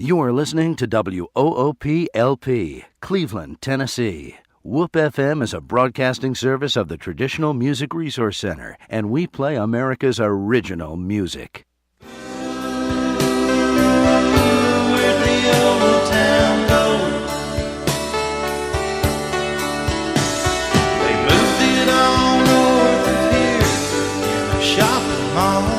You are listening to WOOP-LP, Cleveland, Tennessee. WOOP FM is a broadcasting service of the Traditional Music Resource Center, and we play America's original music. Where'd the old town go? They moved it all north of here in a shopping mall.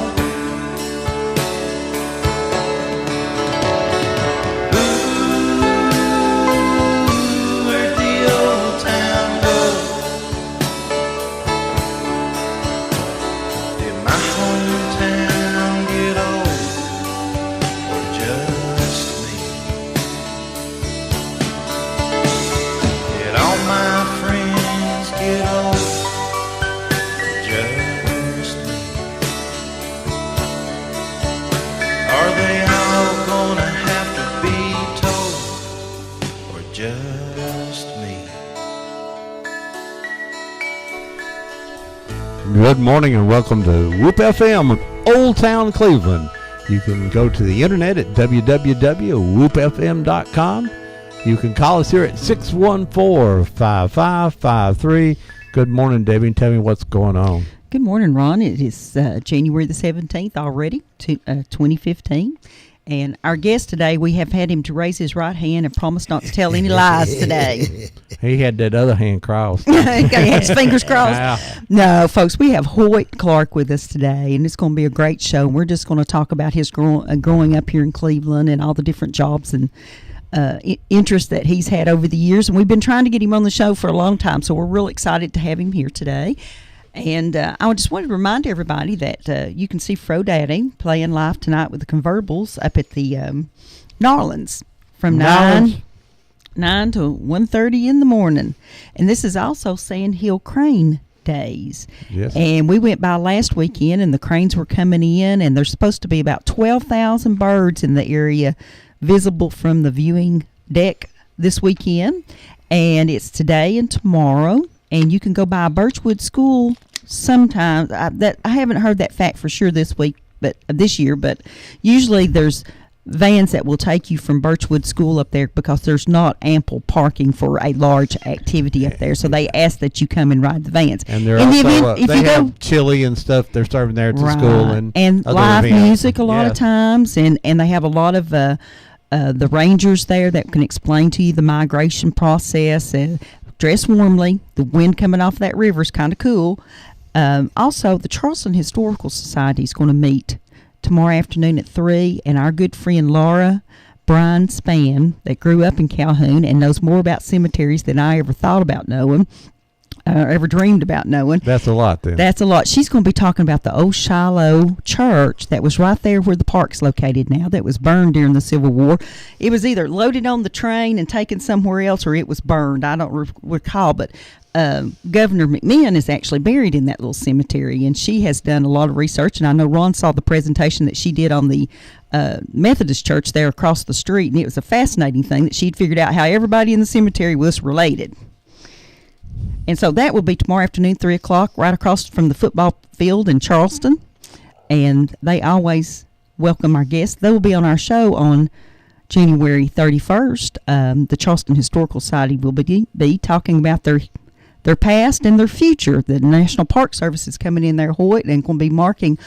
Good morning and welcome to WOOP FM, Old Town Cleveland. You can go to the internet at www.woopfm.com. You can call us here at 614-5553. Good morning, Debbie. Tell me what's going on. Good morning, Ron. It is January the 17th already, 2015. And our guest today, we have had him to raise his right hand and promise not to tell any lies today. He had that other hand crossed. He had his fingers crossed. Wow. No, folks, we have Hoyt Clark with us today, and it's going to be a great show. We're just going to talk about his growing up here in Cleveland and all the different jobs and interests that he's had over the years. And we've been trying to get him on the show for a long time, so we're real excited to have him here today. And I just wanted to remind everybody that you can see Fro Daddy playing live tonight with the Convertibles up at the Narlands from 9 to 1:30 in the morning. And this is also Sand Hill Crane Days. Yes. And we went by last weekend, and the cranes were coming in, and there's supposed to be about 12,000 birds in the area visible from the viewing deck this weekend. And it's today and tomorrow. And you can go by Birchwood School sometimes. I haven't heard that fact for sure this year, but usually there's vans that will take you from Birchwood School up there because there's not ample parking for a large activity up there. So they ask that you come and ride the vans. And they're they have chili and stuff they're serving there at the school and live events. Music a lot of times, and they have a lot of the rangers there that can explain to you the migration process and. Dress warmly. The wind coming off that river is kind of cool. Also, the Charleston Historical Society is going to meet tomorrow afternoon at 3, and our good friend Laura Bryan Spann, that grew up in Calhoun and knows more about cemeteries than I ever thought about knowing, or ever dreamed about knowing. That's a lot, then. That's a lot. She's going to be talking about the old Shiloh Church that was right there where the park's located now, that was burned during the Civil War. It was either loaded on the train and taken somewhere else, or it was burned. I don't recall, but Governor McMahon is actually buried in that little cemetery, and she has done a lot of research, and I know Ron saw the presentation that she did on the Methodist church there across the street, and it was a fascinating thing that she'd figured out how everybody in the cemetery was related. And so that will be tomorrow afternoon, 3 o'clock, right across from the football field in Charleston. And they always welcome our guests. They will be on our show on January 31st. The Charleston Historical Society will be talking about their past and their future. The National Park Service is coming in there, Hoyt, and going to be marking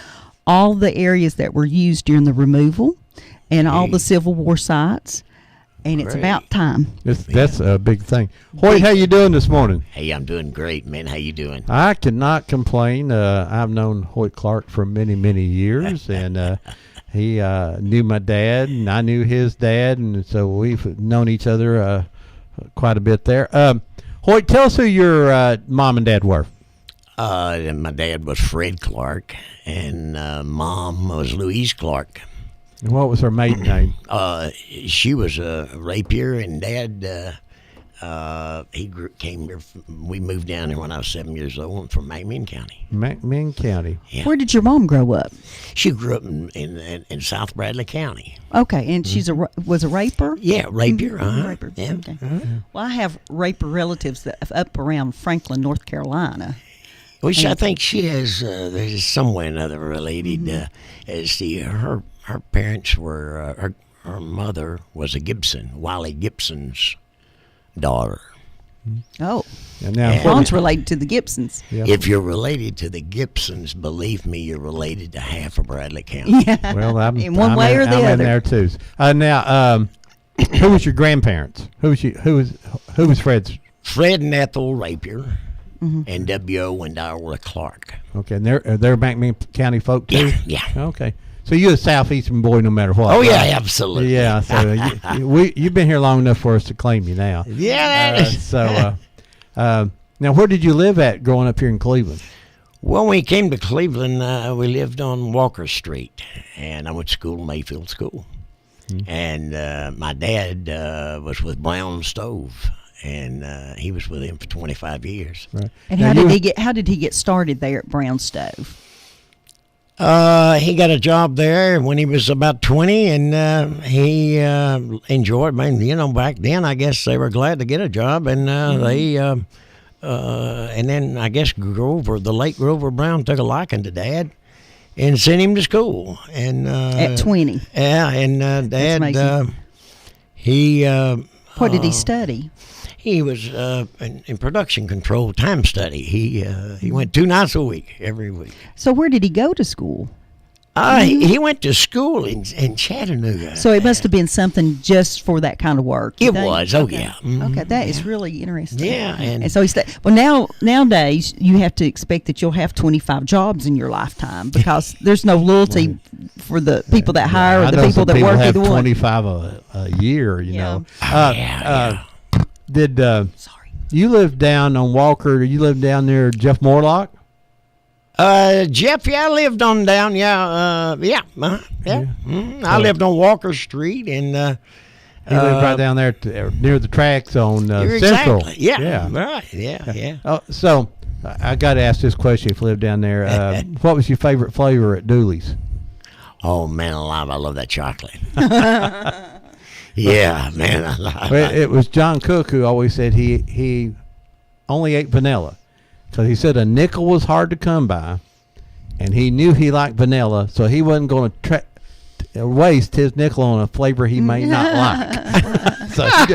all the areas that were used during the removal and all the Civil War sites. And it's about time. That's a big thing. Hoyt, how you doing this morning? Hey, I'm doing great, man. How you doing? I cannot complain. I've known Hoyt Clark for many, many years, and he knew my dad, and I knew his dad, and so we've known each other quite a bit there. Hoyt, tell us who your mom and dad were. My dad was Fred Clark, and mom was Louise Clark. And what was her maiden name? She was Rapier, and Dad, came here. We moved down here when I was 7 years old from McMinn County. McMinn County. Yeah. Where did your mom grow up? She grew up in South Bradley County. Okay, and she's was a Raper? Yeah, Rapier. Raper. Yeah. Okay. Well, I have Raper relatives that up around Franklin, North Carolina. Which I think she has, there's some way or another related. See, her parents were, her mother was a Gibson, Wiley Gibson's daughter. Oh, And now, Ron's related to the Gibsons. Yeah. If you're related to the Gibsons, believe me, you're related to half of Bradley County. Yeah. well, I'm in one I'm way in, or the I'm in other. there too. Now, who was your grandparents? Who was Fred's? Fred and Ethel Rapier Mm-hmm. and W.O. and Darla Clark. Okay, and they're McMinn County folk too. Yeah. Okay, so you're a southeastern boy no matter what. Oh, yeah, right? absolutely. Yeah, so you've been here long enough for us to claim you now. Yeah. Now where did you live at growing up here in Cleveland? When we came to Cleveland, we lived on Walker Street, and I went to school, Mayfield School. And my dad was with Brown Stove, and he was with him for 25 years. Right. And Now how did he get started there at Brown Stove? He got a job there when he was about 20, and he enjoyed. Man, back then, I guess they were glad to get a job, and they. And then I guess the late Grover Brown, took a liking to Dad, and sent him to school. And At 20. yeah, and Dad, amazing. he. What did he study? He was in production control, time study. He went 2 nights a week, every week. So where did he go to school? He went to school in Chattanooga. So it must have been something just for that kind of work. you It think? was, oh, Okay. yeah. Mhm. Okay, that is really interesting. Yeah, and- so he nowadays you have to expect that you'll have 25 jobs in your lifetime because there's no loyalty for the people that hire I or the know people some that work have either one. 25 a year. You Yeah. know. Yeah. Did Sorry. you live down on Walker? You live down near Jeff Morlock? Jeff, I lived on down, yeah. I lived on Walker Street, and He lived right down there near the tracks on you're Central. exactly, yeah, right, yeah. Oh, so I got to ask this question. If you lived down there, what was your favorite flavor at Dooley's? Oh man, alive, I love that chocolate. Yeah, man, I love Well, it was John Cook who always said he only ate vanilla because he said a nickel was hard to come by, and he knew he liked vanilla, so he wasn't going to waste his nickel on a flavor he may not like. So he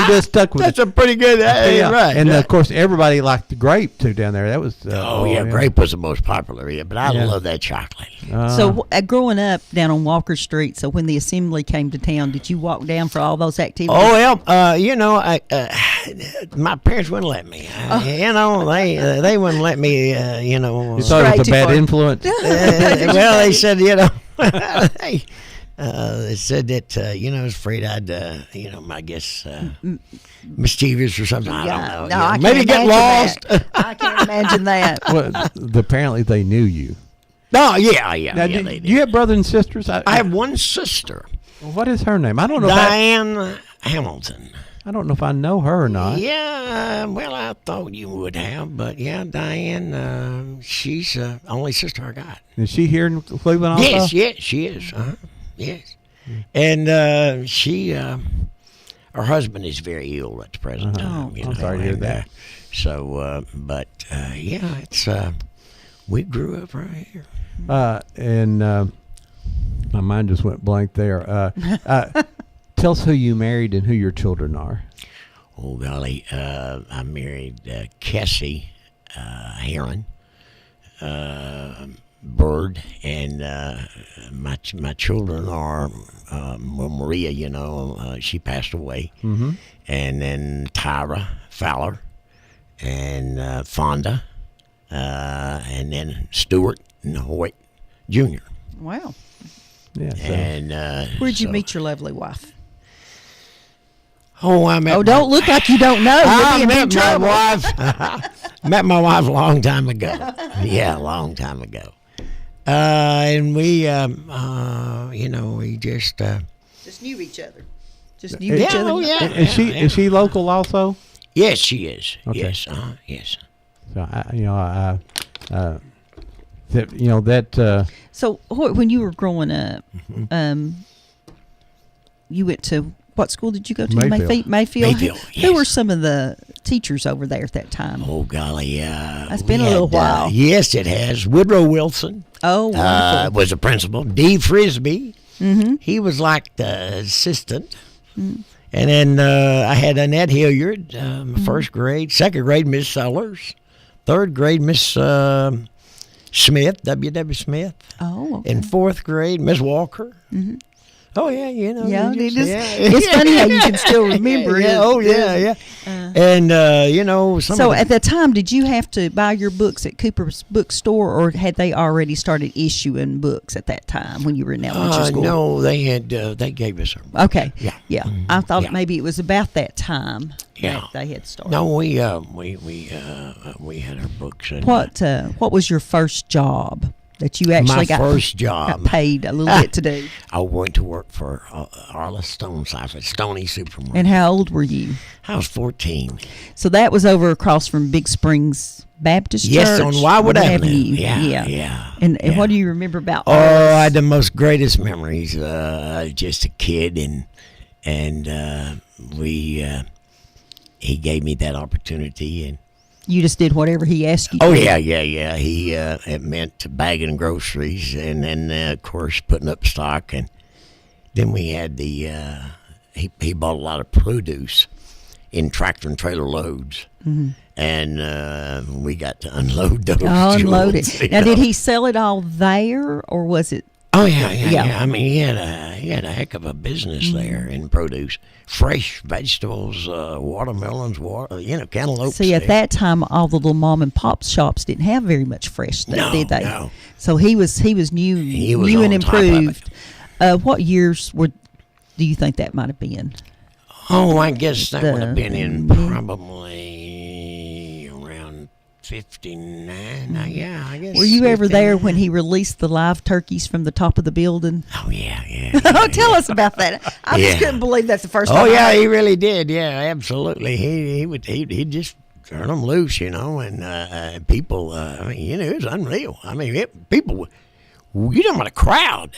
just stuck with That's it. a pretty good, right. And right. of course, everybody liked the grape too down there. That was Grape was the most popular, but I Yeah. love that chocolate. So growing up down on Walker Street, so when the assembly came to town, did you walk down for all those activities? Oh well, my parents wouldn't let me. They wouldn't let me. You thought it was Straight a too bad far. influence. Well, they said, they said that, I was afraid I'd, I guess, mischievous or something. I don't know. No, I Maybe can't get imagine lost. that. I can't imagine that. Well, apparently they knew you. No, yeah. Now, they do did. you have brothers and sisters? I have one sister, What is her name? I don't know. Diane Hamilton. I don't know if I know her or not. Yeah, well, I thought you would have, but yeah, Diane, she's the only sister I got. Is she here in Cleveland also? Yes, she is. Yes. And she, her husband is very ill at the present time. Oh, I'm sorry to hear and, that. Yeah, it's, we grew up right here. And my mind just went blank there. Tell us who you married and who your children are. Oh, golly, I married Cassie Heron. Bird, and my children are Maria. She passed away, and then Tyra Fowler, and Fonda, and then Stuart and Hoyt Jr. Wow. Yeah. So. And Where'd you meet your lovely wife? Oh, I met. Oh, don't look like you don't know. I You'll be in met big my trouble. wife. Met my wife a long time ago. Yeah, a long time ago. And we, we just. Just knew each other. Just knew each other. Oh, yeah. Is she local also? Yes, she is. Okay. Yes, yes. So So when you were growing up, you went to what school did you go to? Mayfield. Mayfield. Mayfield, Who yes. were some of the teachers over there at that time? Oh, golly, It's been a little while. Yes, it has. Woodrow Wilson Oh, wonderful. was a principal. Dee Frisbee He was like the assistant. And then I had Annette Hilliard, first grade. Second grade, Miss Sellers. Third grade, Miss Smith, W.W. Smith. Oh, okay. In fourth grade, Miss Walker. Oh, yeah, Yeah, you just- it's funny how you can still remember it. Oh, yeah. And, some So of the- at the time, did you have to buy your books at Cooper's bookstore, or had they already started issuing books at that time when you were in elementary school? No, they had, they gave us a Okay. Yeah. I thought Yeah. maybe it was about that time Yeah. that they had started. No, we had our books. And, What was your first job that you actually my got first got job? paid a little bit to do? I went to work for Arla Stone Cipher, Stoney Supermarket. And how old were you? I was 14. So that was over across from Big Springs Baptist Yes, Church. on Wildwood Avenue. Yeah. Yeah. And yeah. what do you remember about Oh, I had Arliss? the most greatest memories. Just a kid, and he gave me that opportunity, and You just did whatever he asked you oh to. yeah. He it meant bagging groceries, and then of course putting up stock, and then we had the he bought a lot of produce in tractor and trailer loads. And we got to unload those. Unload jewels, it. you Now, did know. he sell it all there, or was it? Oh yeah. Yeah. I mean, he had a heck of a business there in produce, fresh vegetables, watermelons, cantaloupes. See, at that time, all the little mom and pop shops didn't have very much fresh stuff, No, did they? no. So he was new, He was new and on top of it. improved. What years do you think that might have been? Oh, I guess that would have been in the- probably around 59. Yeah, I guess. Were you ever there 59. when he released the live turkeys from the top of the building? Oh yeah. Oh, tell us about that. I just Yeah. couldn't believe that's the first time. Oh I yeah, heard. he really did. Yeah, absolutely. He'd just turn them loose, and people. I mean, it was unreal. I mean, people. You know what a crowd.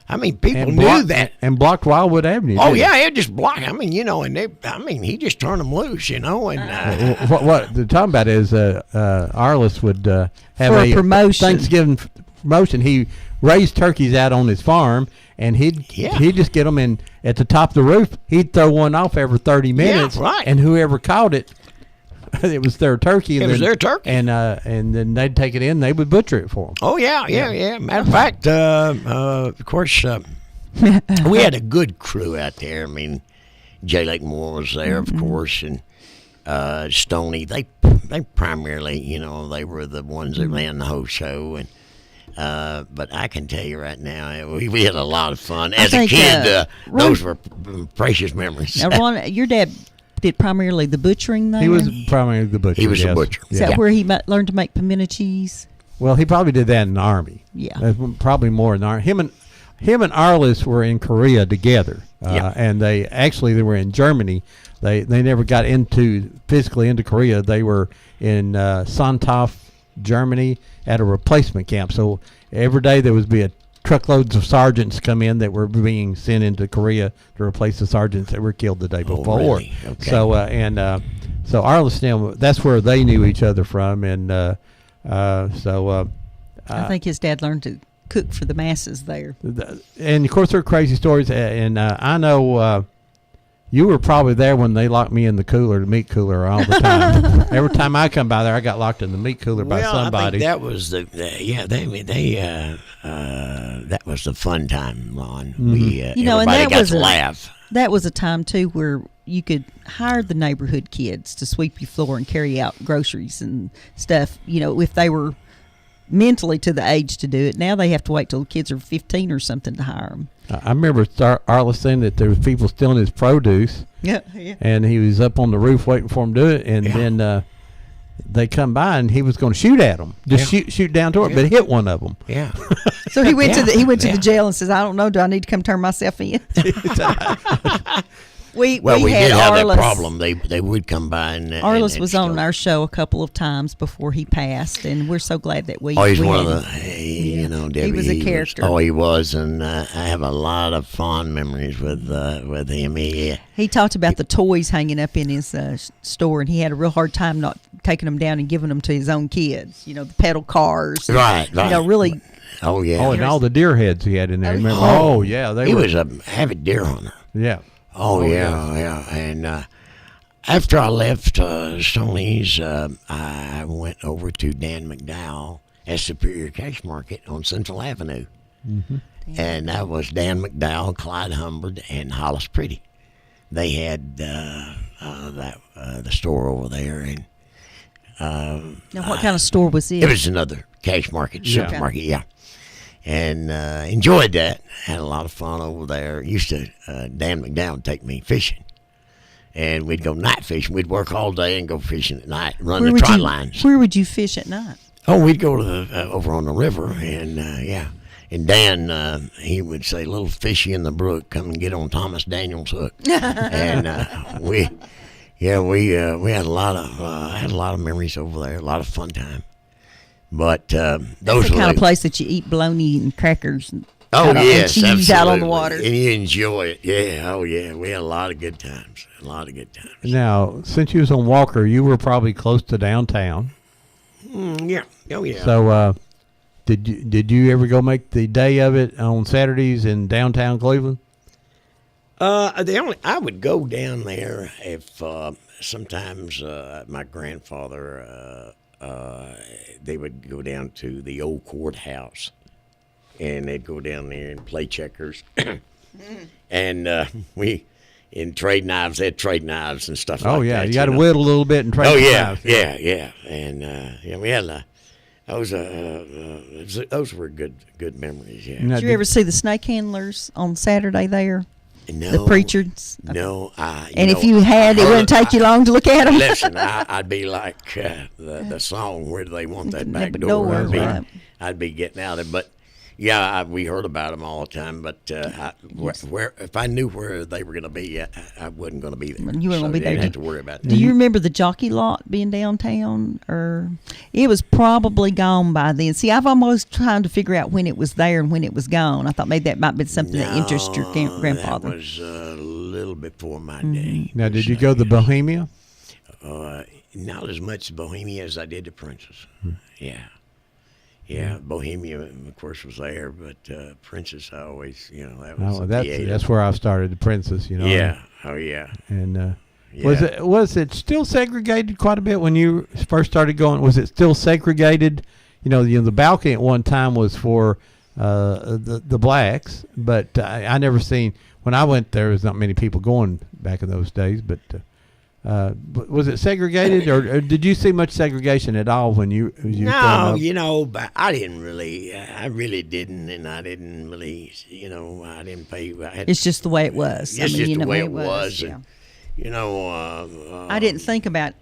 I mean, people knew that. and blocked Wildwood Avenue. Oh didn't yeah, it just blocked. I mean, he just turned them loose, and it? What they're talking about is Arliss would have For a promotion. Thanksgiving promotion. He raised turkeys out on his farm, and he'd just get them in at the top of the roof. He'd throw one off every 30 minutes, right. and whoever caught it, it was their turkey. It was their turkey. and then they'd take it in. They would butcher it for him. Oh yeah. Matter of fact, of course, we had a good crew out there. I mean, Jay Lake Moore was there, of course, and Stoney. They primarily, they were the ones that ran the whole show, and. But I can tell you right now, we had a lot of fun. As a think, kid, Ron- those were precious memories. Now, Ron, your dad did primarily the butchering there. He was primarily the butcher. He was a yes. butcher. Is Yeah. that where he learned to make pimento cheese? Well, he probably did that in the Army. Yeah. Probably more in the Army. Him and Arliss were in Korea together, Yeah. and they were in Germany. They never got physically into Korea. They were in Sonntag, Germany, at a replacement camp. So every day there would be truckloads of sergeants come in that were being sent into Korea to replace the sergeants that were killed the day before. really? Okay. So so Arliss and them, that's where they knew each other from, and I think his dad learned to cook for the masses there. and of course there are crazy stories, and I know you were probably there when they locked me in the meat cooler all the time. Every time I come by there, I got locked in the meat cooler by somebody. I think that was that was the fun time, Ron. We and everybody that got was to laugh. That was a time too where you could hire the neighborhood kids to sweep your floor and carry out groceries and stuff. If they were mentally to the age to do it. Now they have to wait till the kids are 15 or something to hire them. I remember Arliss saying that there was people stealing his produce, Yeah. and he was up on the roof waiting for them to do it, and then they come by and he was going to shoot at them, just shoot down toward it, but hit one of them. Yeah. So he went to the Yeah. jail and says, "I don't know. Do I need to come turn myself in?" we Well, we had did have Arliss. that problem. They would come by and Arliss was on steal. our show a couple of times before he passed, and we're so glad that we. Oh, he's we one had of him. the, Debbie. He was a character. He was, and I have a lot of fond memories with him. He talked about the toys hanging up in his store, and he had a real hard time not taking them down and giving them to his own kids. The pedal cars. Right. Really Oh yeah. Oh, and all the deer heads he had in there. Remember? Oh. Oh, yeah, they He were. was a avid deer hunter. Yeah. Oh, yeah. And after I left Stoney's, I went over to Dan McDowell at Superior Cash Market on Central Avenue. Mm-hmm. And that was Dan McDowell, Clyde Humbard, and Hollis Pretty. They had the store over there, and Now, what kind of store was it? it was another cash market, Yeah. supermarket, yeah. And enjoyed that. Had a lot of fun over there. Used to, Dan McDowell would take me fishing. And we'd go night fishing. We'd work all day and go fishing at night, run the trot lines. Where would you fish at night? Oh, we'd go to the over on the river, and yeah. And Dan, he would say, "Little fishy in the brook, come and get on Thomas Daniels' hook." And we had a lot of memories over there, a lot of fun time. But those That's the were kind of place that you eat bologna and crackers and, Oh and yes, cheese absolutely. out on the water. And you enjoy it. Yeah, oh yeah. We had a lot of good times. A lot of good times. Now, since you was on Walker, you were probably close to downtown. Yeah. Oh yeah. So, did you ever go make the day of it on Saturdays in downtown Cleveland? I would go down there if sometimes my grandfather they would go down to the old courthouse, and they'd go down there and play checkers, and we in trade knives. They had trade knives and stuff. Oh like yeah, that, you got to know. whittle a little bit and trade. Oh the yeah, knives. yeah, and yeah, we had those were good memories. Yeah. Now, Did you ever see the snake handlers on Saturday there? No, The preachers? No, And if you had, it wouldn't take you long to look at them. Listen, I'd be like the song, "Where Do They Want That Back Back Door?" door, right. I'd be getting out of it. But yeah, we heard about them all the time. But where if I knew where they were going to be, I wasn't going to be there. You weren't gonna be there. Didn't have to worry about that. Do you remember the jockey lot being downtown? Or it was probably gone by then. See, I've almost trying to figure out when it was there and when it was gone. I thought maybe that might have been something that interested your grandfather. That was a little before my day. Now, did you go to Bohemia? Not as much Bohemia as I did to Princess. Yeah, Bohemia, of course, was there, but Princess, I always, that was Oh, a that's theater. that's where I started, the Princess. Yeah, oh yeah. And Yeah. was it still segregated quite a bit when you first started going? Was it still segregated? The balcony at one time was for the blacks, but I never seen when I went there. Was not many people going back in those days, but was it segregated, or did you see much segregation at all when you No, growing up? but I didn't really, I really didn't, and I didn't really, I didn't pay. It's just the way it was. It's just you the know, way it was. Yeah. And, I didn't think about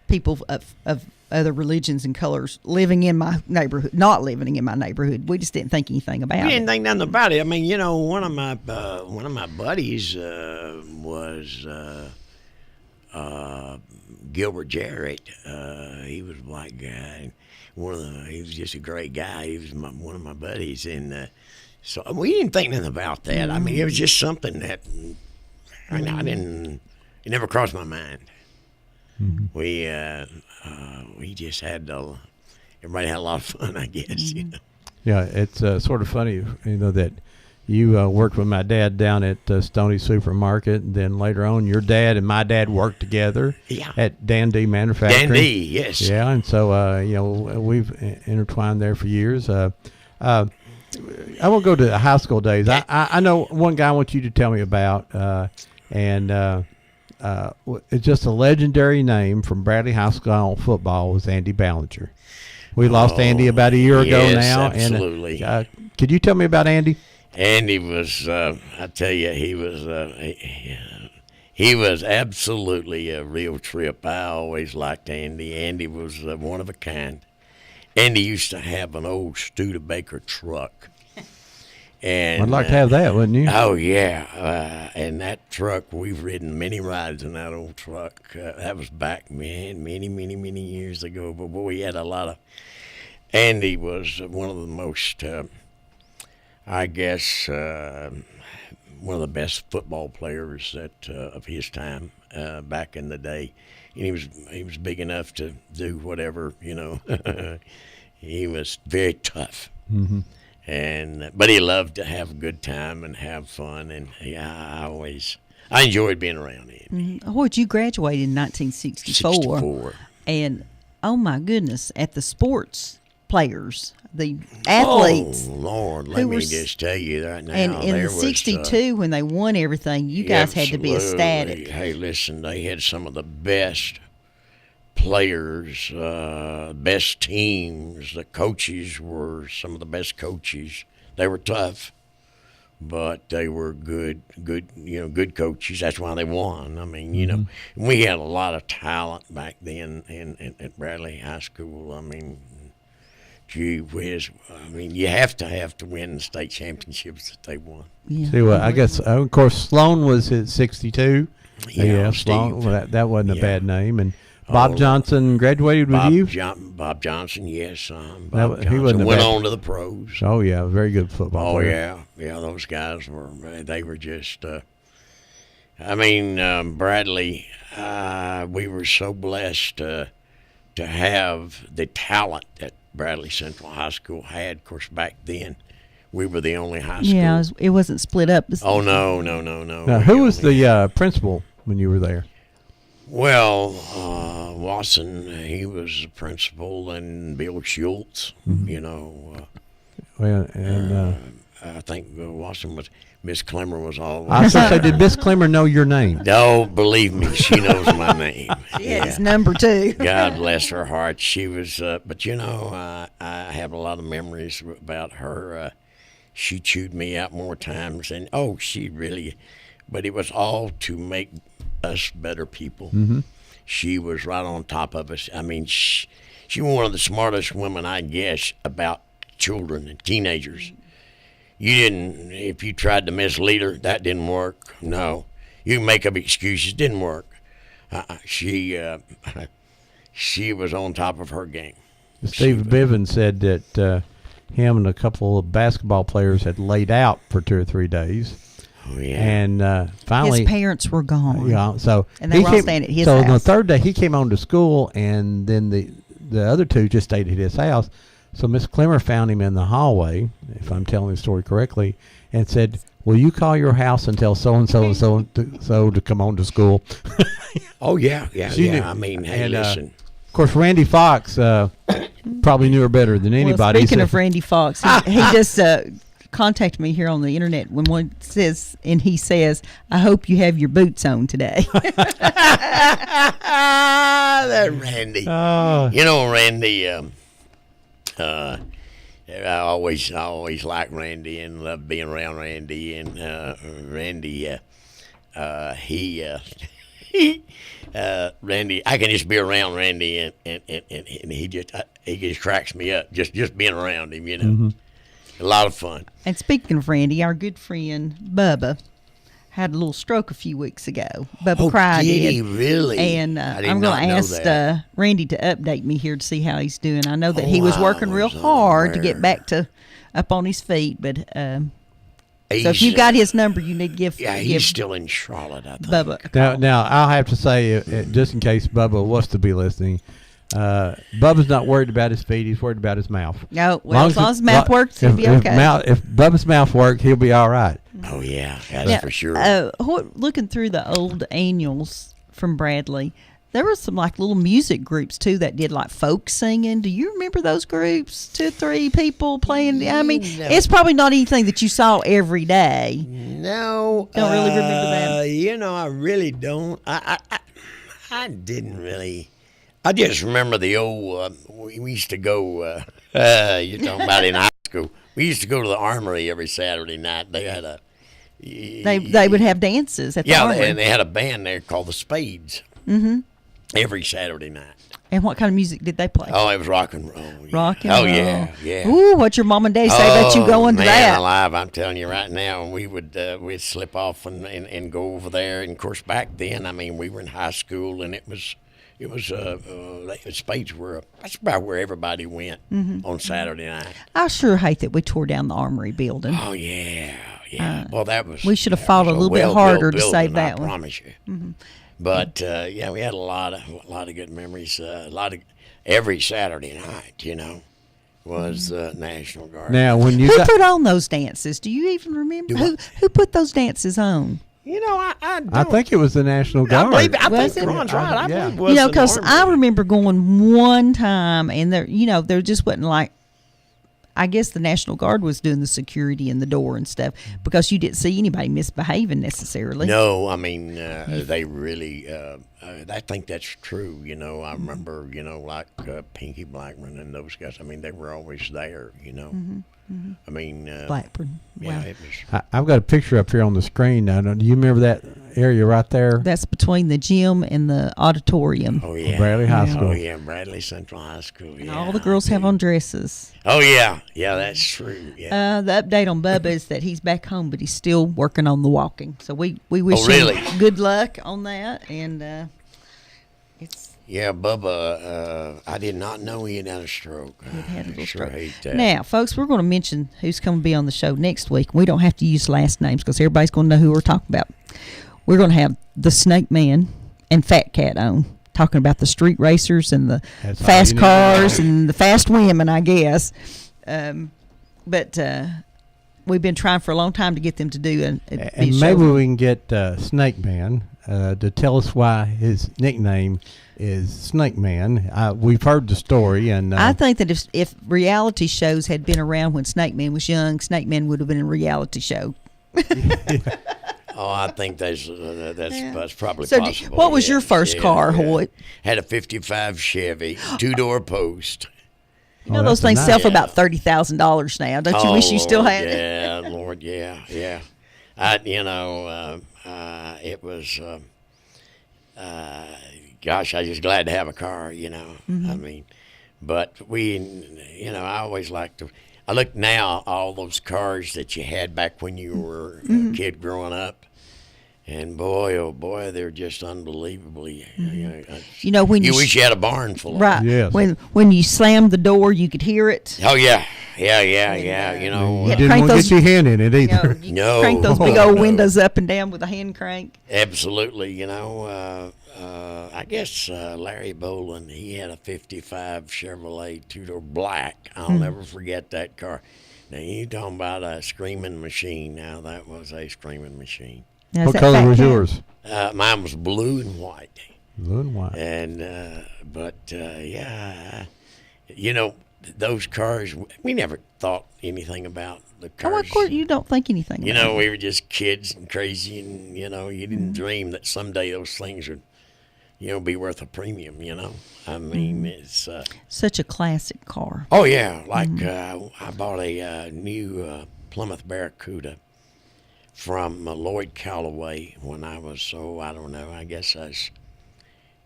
people of other religions and colors living in my neighborhood, not living in my neighborhood. We just didn't think anything about we it. didn't think nothing about it. I mean, one of my buddies was Gilbert Jarrett. He was a black guy. And he was just a great guy. He was one of my buddies, and so we didn't think nothing about that. I mean, it was just something that I didn't. It never crossed my mind. We just had everybody had a lot of fun, I guess. Yeah, it's sort of funny, that you worked with my dad down at Stoney Supermarket, and then later on, your dad and my dad worked together at Dan D Manufacturing. Dan D, yes. Yeah, and so we've intertwined there for years. I won't go to the high school days. I know one guy I want you to tell me about, and it's just a legendary name from Bradley High School football was Andy Ballinger. We lost Andy about a year ago yes, now. Absolutely. And could you tell me about Andy? Andy was, I tell you, he was absolutely a real trip. I always liked Andy. Andy was one of a kind. Andy used to have an old Studebaker truck. And I'd like to have that, wouldn't you? Oh yeah, and that truck, we've ridden many rides in that old truck. That was back, many years ago. But boy, we had a lot of. Andy was one of the most, I guess, one of the best football players of his time back in the day. And he was big enough to do whatever, He was very tough. And but he loved to have a good time and have fun, and I enjoyed being around him. Hoyt, you graduated in 1964. 64. And, oh, my goodness, at the sports players, the athletes. Oh, Lord, let who me were just tell you right now. And in there the was, 62, when they won everything, you guys had to be absolutely. ecstatic. Hey, listen, they had some of the best players, best teams. The coaches were some of the best coaches. They were tough, but they were good coaches. That's why they won. I mean, we had a lot of talent back then at Bradley High School. I mean, gee whiz. I mean, you have to win the state championships that they won. Yeah. See, well, I guess, of course, Sloan was at 62. Yeah, Sloan. Steve. Well, that wasn't a Yeah. bad name. And Bob Johnson graduated with you? Bob Johnson, yes. He Bob wasn't Johnson a went bad- on to the pros. Oh, yeah, very good football Oh player. yeah. Those guys were just. Bradley. We were so blessed to have the talent that Bradley Central High School had. Of course, back then we were the only high school. Yeah, it wasn't split up. Oh no. Now, who was the principal when you were there? Well, Watson, he was the principal, and Bill Schultz. Well, and I think Watson was. Miss Clemmer was always. I was going to say, did Miss Clemmer know your name? No, believe me, she knows my name. Yeah, it's number 2. God bless her heart. She was, but I have a lot of memories about her. She chewed me out more times, and but it was all to make us better people. Mm-hmm. She was right on top of us. I mean, she was one of the smartest women, I guess, about children and teenagers. If you tried to mislead her, that didn't work. No. You make up excuses, didn't work. She was on top of her game. Steve Bivens said that him and a couple of basketball players had laid out for 2 or 3 days. Oh, yeah. And finally, His parents were gone. yeah, so And they were all staying at his so on the house. 3rd day, he came on to school, and then the other 2 just stayed at his house. So Miss Clemmer found him in the hallway, if I'm telling the story correctly, and said, "Will you call your house and tell so and so and so to come on to school?" Oh, yeah. She knew. I mean, hey, And, listen. Of course, Randy Fox probably knew her better than anybody. Well, speaking so- of Randy Fox, he just contacted me here on the internet when one says, and he says, "I hope you have your boots on today." That Randy. Oh, Randy, I always liked Randy and loved being around Randy. And Randy, Randy, I can just be around Randy, and he just cracks me up just being around him. Mm-hmm. A lot of fun. And speaking of Randy, our good friend Bubba had a little stroke a few weeks ago. Bubba Cry did did. he really? And I did I'm not going to know ask that. Randy to update me here to see how he's doing. I know that he Oh, was I working real was hard to unaware. get back to up on his feet, but so if He's, you got his number, you need to give he's still in Charlotte, I think. Bubba a call. now I'll have to say, just in case Bubba was to be listening, Bubba's not worried about his feet; he's worried about his mouth. No, well, as long as his mouth works, he'll be if okay. If Bubba's mouth worked, he'll be all right. Oh yeah, that's Yeah, for sure. Looking through the old annuals from Bradley, there were some like little music groups too that did like folk singing. Do you remember those groups? 2 or 3 people playing. I mean, No. it's probably not anything that you saw every day. No, Don't really remember that? I really don't. I didn't really. I just remember the old. We used to go. You're talking about in high school. We used to go to the Armory every Saturday night. They had a. They would have dances at the Armory. and they had a band there called the Spades. Mm-hmm. Every Saturday night. And what kind of music did they play? Oh, it was rock and roll. Yeah. Rock and oh, roll. yeah. Ooh, what your mom and dad say about you going to man that? alive, I'm telling you right now, we'd slip off and go over there. And of course, back then, I mean, we were in high school, and it was Spades were that's about where everybody went on Saturday night. I sure hate that we tore down the Armory building. Oh yeah. Well, that was we should have that fought was a little bit well-built harder to building, save that I one. promise you. But we had a lot of good memories. Every Saturday night, was the National Guard. Now, when you Who got, put on those dances? Do you even remember? Who put those dances on? You know, I don't. I think it was the National I Guard. believe. I Was think it? Ron's right. I Yeah. believe it was You know, the because Army. I remember going one time, and there just wasn't like. I guess the National Guard was doing the security in the door and stuff because you didn't see anybody misbehaving necessarily. No, I mean they really. I think that's true. You know, I remember. You know, like Pinky Blackman and those guys. I mean, they were always there. You know, I mean, Blackburn. Yeah, Wow. it was. I've got a picture up here on the screen now. Do you remember that area right there? That's between the gym and the auditorium. Oh yeah, Bradley High School. Oh yeah, Bradley Central High School. And Yeah, all the girls have on dresses. Oh yeah, yeah, that's true. Yeah. The update on Bubba is that he's back home, but he's still working on the walking. So we wish really? him good luck on that. And it's Yeah, Bubba, I did not know he had had a stroke. he had a I little sure stroke. hate that. Now, folks, we're going to mention who's going to be on the show next week. We don't have to use last names because everybody's going to know who we're talking about. We're going to have the Snake Man and Fat Cat on, talking about the street racers and the That's all fast you need to know. cars and the fast women, I guess. But we've been trying for a long time to get them to do a And show. maybe we can get Snake Man to tell us why his nickname is Snake Man. We've heard the story, and I think that if reality shows had been around when Snake Man was young, Snake Man would have been a reality show. Oh, I think that's probably So possible. what was your yes, first yeah, car, yeah. Hoyt? Had a '55 Chevy, 2-door post. You know that's those things nice. sell for about $30,000 now. Don't you wish you still Lord, had it? Yeah, Lord, yeah. It was. Gosh, I was just glad to have a car. You know, Mm-hmm. I mean, but I always liked to. I look now all those cars that you had back when you were Mm-hmm. a kid growing up, and boy, oh boy, they're just unbelievably. You know when You you wish you had a barn full of right Yes. when you slammed the door, you could hear it. Oh yeah. You know, you Yeah, didn't crank want to those- get your hand in it You know, either. you No. crank those big old No. windows up and down with a hand crank. absolutely. You know, I guess Larry Boland, he had a '55 Chevrolet 2-door black. I'll never forget that car. Now you talking about a screaming machine? Now that was a screaming machine. Now, is What that color Fat was Cat? yours? Mine was blue and white. Blue and white. And you know, those cars. We never thought anything about the cars. Oh, of course, you don't think anything. You about know, it. we were just kids and crazy, and you didn't dream that someday those things would, be worth a premium. I mean, it's. Such a classic car. Oh yeah, like I bought a new Plymouth Barracuda from Lloyd Callaway when I was I don't know, I guess I was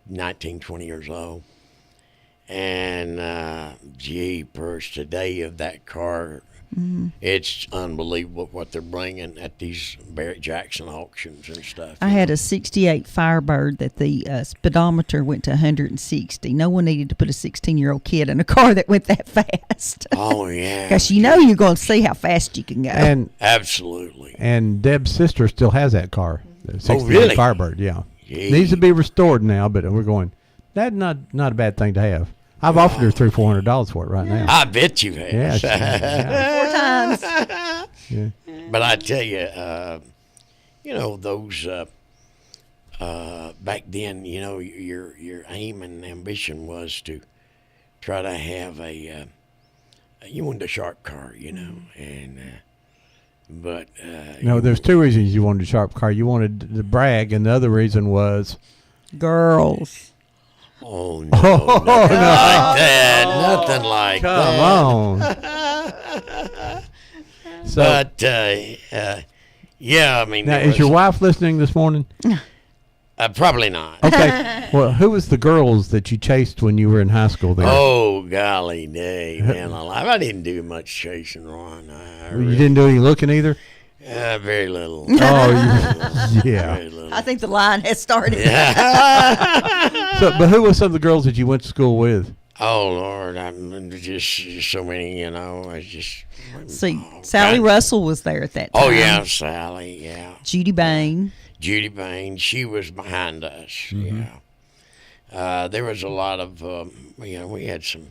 19, 20 years old. And jeepers, today of that car, it's unbelievable what they're bringing at these Barrett Jackson auctions and stuff. I had a '68 Firebird that the speedometer went to 160. No one needed to put a 16-year-old kid in a car that went that fast. Oh yeah, Because you're going to see how fast you can go. And absolutely. Deb's sister still has that car. The 68 really? Firebird, yeah. Gee. Needs to be restored now, but we're going, that's not a bad thing to have. I've offered her $300-400 for it right now. I bet you have. Yeah, yeah. 4 times. Yeah. But I tell you, those back then, your aim and ambition was to try to have you wanted a sharp car, and but No, there's two reasons you wanted a sharp car. You wanted to brag, and the other reason was Girls. oh no, nothing like that, nothing like come that. on. So But yeah, I mean, now, there is your was- wife listening this morning? probably not. Okay. Well, who was the girls that you chased when you were in high school then? Oh, golly day, man alive. I didn't do much chasing, Ron. You didn't do any looking either? Very little. Oh, yeah. Very little. I think the line has started. But who were some of the girls that you went to school with? Oh, Lord. I'm just so many, I just. See, Sally Russell was there at that time. Oh, yeah, Sally, yeah. Judy Bain. Judy Bain, she was behind us, yeah. There was a lot of, we had some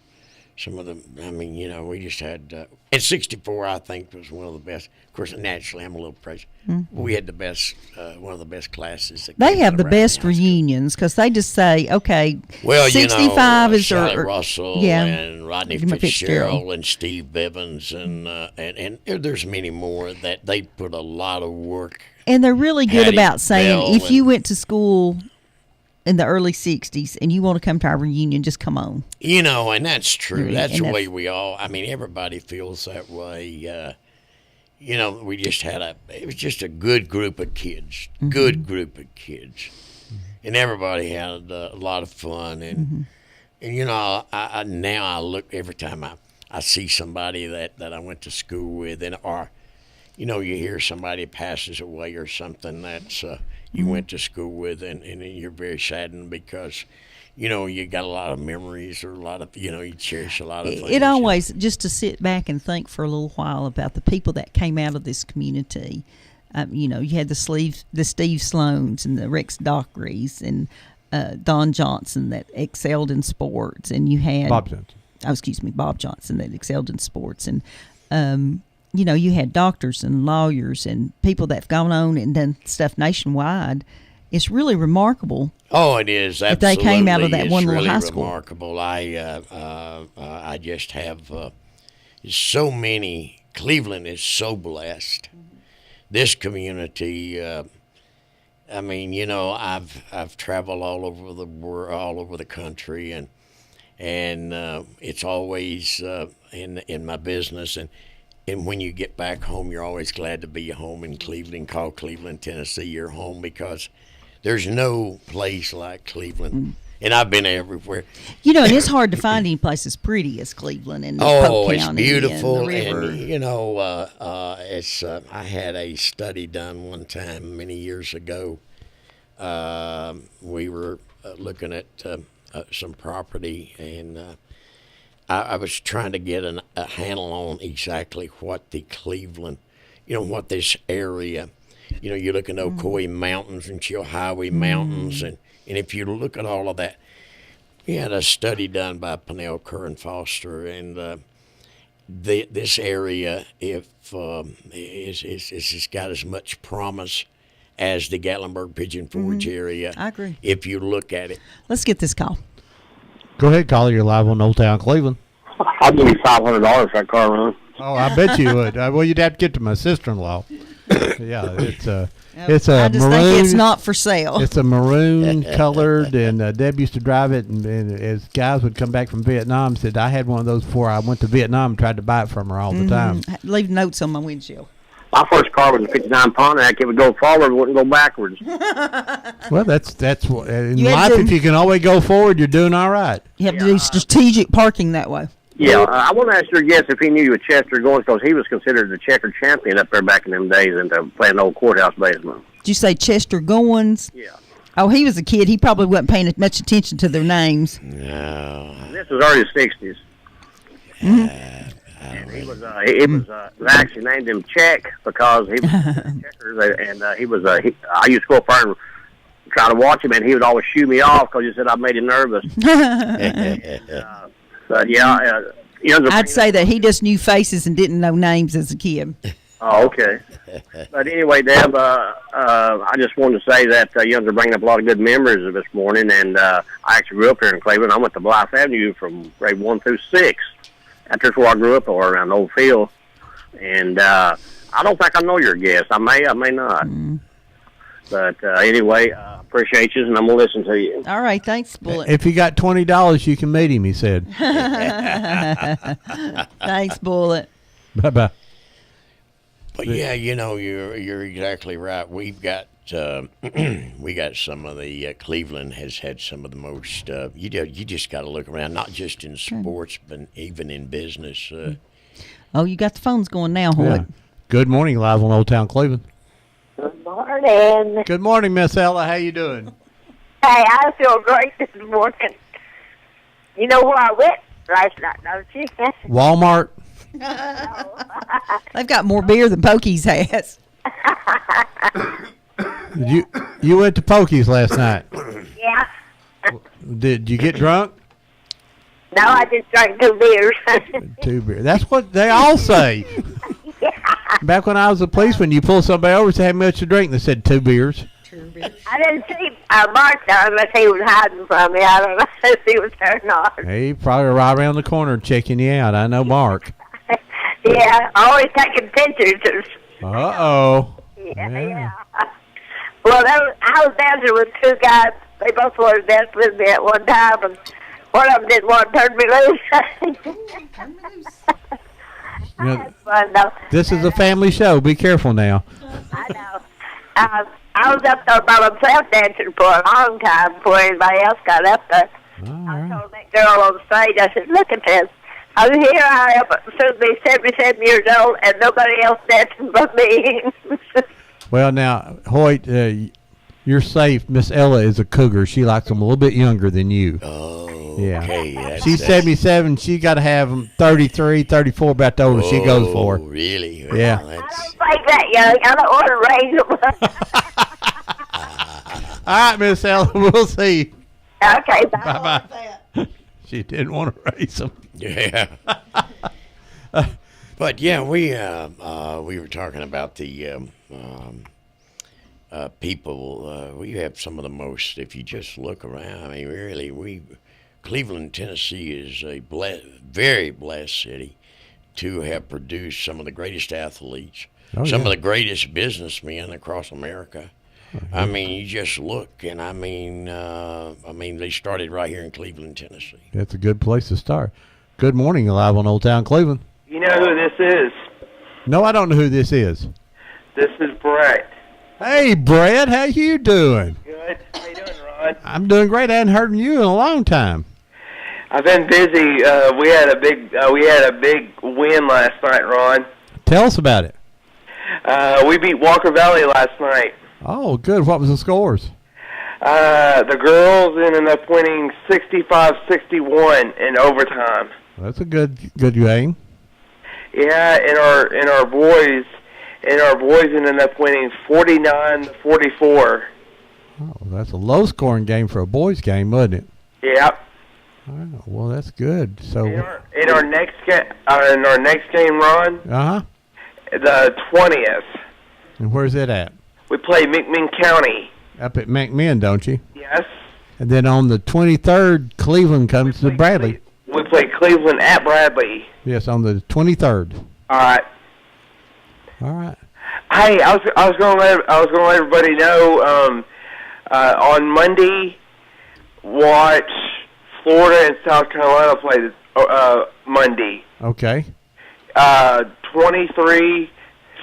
some of the. I mean, we just had. And '64, I think, was one of the best. Of course, naturally, I'm a little prejudiced. We had the best, one of the best classes. That They came have out the of best Raleigh High School. reunions because they just say, okay, Well, 65 is Shelley or Russell yeah, and Rodney Fitzgerald. Fitzgerald and Steve Bivens and there's many more that they put a lot of work. and they're really good Hattie about saying Bell if you and- went to school in the early 60s and you want to come to our reunion, just come on. And that's true. Really, That's and the way that's- we all. I mean, everybody feels that way. We just had it was just a good group of kids, good group of kids, and everybody had a lot of fun. And I now I look every time I see somebody that I went to school with, or you hear somebody passes away or something that's you went to school with, and you're very saddened because. You got a lot of memories or a lot of, you cherish a lot of things. It always, just to sit back and think for a little while about the people that came out of this community. You had the Steve Sloans and the Rex Dockerys and Don Johnson that excelled in sports. And you had Bob Johnson. Oh, excuse me, Bob Johnson that excelled in sports. And, you had doctors and lawyers and people that have gone on and done stuff nationwide. It's really remarkable. Oh, it is. That they came out of that It's one little really high school. remarkable. I just have so many. Cleveland is so blessed. This community. I mean, I've traveled all over the world, all over the country, and it's always in my business and when you get back home, you're always glad to be home in Cleveland. Call Cleveland, Tennessee, your home because there's no place like Cleveland. And I've been everywhere. And it's hard to find any place as pretty as Cleveland and Oh, Polk it's County beautiful. and the river. It's. I had a study done one time many years ago. We were looking at some property, and I was trying to get a handle on exactly what the Cleveland, what this area, you look at Ocoee Mountains and Chilhowee Mountains, and if you look at all of that, we had a study done by Pennell Kerr and Foster, and this area, is got as much promise as the Gatlinburg Pigeon Forge area. I agree. If you look at it. Let's get this call. Go ahead, caller. You're live on Old Town Cleveland. I'll give you $500 for that car run. Oh, I bet you would. Well, you'd have to get to my sister-in-law. Yeah, it's a I just maroon. think it's not for sale. It's a maroon colored, and Deb used to drive it. And as guys would come back from Vietnam, said I had one of those before I went to Vietnam and tried to buy it from her all the time. Leave notes on my windshield. My first car was a '59 Pontiac. It would go forward, it wouldn't go backwards. Well, that's what in You had life. to- If you can always go forward, you're doing all right. You have to do strategic parking that way. Yeah, I want to ask your guest if he knew you with Chester Goins because he was considered the checker champion up there back in them days and playing the old courthouse baseball. Did you say Chester Goins? Yeah. Oh, he was a kid. He probably wasn't paying much attention to their names. No. This was early '60s. And he was, they actually named him Check because he was checkers, and he was. I used to go up there and try to watch him, and he would always shoo me off because he said I made him nervous. But yeah, I'd say that he just knew faces and didn't know names as a kid. Oh, okay. But anyway, Deb, I just wanted to say that you guys are bringing up a lot of good memories of this morning, and I actually grew up here in Cleveland. I went to Blythe Avenue from grade 1 through 6. That's where I grew up, or around Old Field. And I don't think I know your guest. I may not. But anyway, appreciate you, and I'm going to listen to you. All right, thanks, Bullet. If you got $20, you can meet him. He said. Thanks, Bullet. Bye bye. But yeah, you're exactly right. We've got we got some of the Cleveland has had some of the most. You just got to look around, not just in sports, but even in business. Oh, you got the phones going now, Yeah. Hoyt. Good morning, live on Old Town Cleveland. Good morning. Good morning, Miss Ella. How you doing? Hey, I feel great this morning. You know where I went last night, don't you? Walmart. They've got more beer than Pokey's has. You went to Pokey's last night. Yeah. Did you get drunk? No, I just drank 2 beers. 2 beers. That's what they all say. Back when I was a policeman, you pull somebody over and say, how much to drink? They said 2 beers. I didn't see Mark though, unless he was hiding from me. I don't know if he was there or not. He probably right around the corner checking you out. I know Mark. Yeah, always taking pictures. Uh-oh. Yeah. Well, I was dancing with 2 guys. They both wanted to dance with me at one time, and one of them didn't want to turn me loose. You know, That's fun, though. this is a family show. Be careful now. I know. I was up there by myself dancing for a long time before anybody else got up there. All I right. told that girl on the stage, I said, look at this. I was here, I am, soon be 77 years old, and nobody else dancing but me. Well, now, Hoyt, you're safe. Miss Ella is a cougar. She likes them a little bit younger than you. Oh, Yeah. okay. She's 77. She got to have them 33, 34, about the older she goes for. Really? Yeah. Well, I don't like that young. I don't want to raise them. All right, Miss Ella, we'll see. Okay, Bye-bye. She didn't want to raise them. yeah. But yeah, we were talking about the people. We have some of the most. If you just look around, I mean, really, Cleveland, Tennessee is a very blessed city to have produced some of the greatest athletes, some of the greatest businessmen across America. I mean, you just look, and I mean, they started right here in Cleveland, Tennessee. That's a good place to start. Good morning, live on Old Town Cleveland. You know who this is? No, I don't know who this is. This is Brett. Hey, Brett, how you doing? Good. How you doing, Ron? I'm doing great. I hadn't heard from you in a long time. I've been busy. We had a big win last night, Ron. Tell us about it. We beat Walker Valley last night. Oh, good. What was the scores? The girls ended up winning 65-61 in overtime. That's a good game. Yeah, and our boys ended up winning 49-44. Oh, that's a low-scoring game for a boys' game, wasn't it? Yep. Oh, well, that's good. So, In our next game, Ron, the 20th, and where's it at? we play McMinn County. Up at McMinn, don't you? Yes. And then on the 23rd, Cleveland comes to Bradley. We play Cleveland at Bradley. Yes, on the 23rd. All right. All right. Hey, I was going to let everybody know. On Monday, watch Florida and South Carolina play Monday. Okay. 23.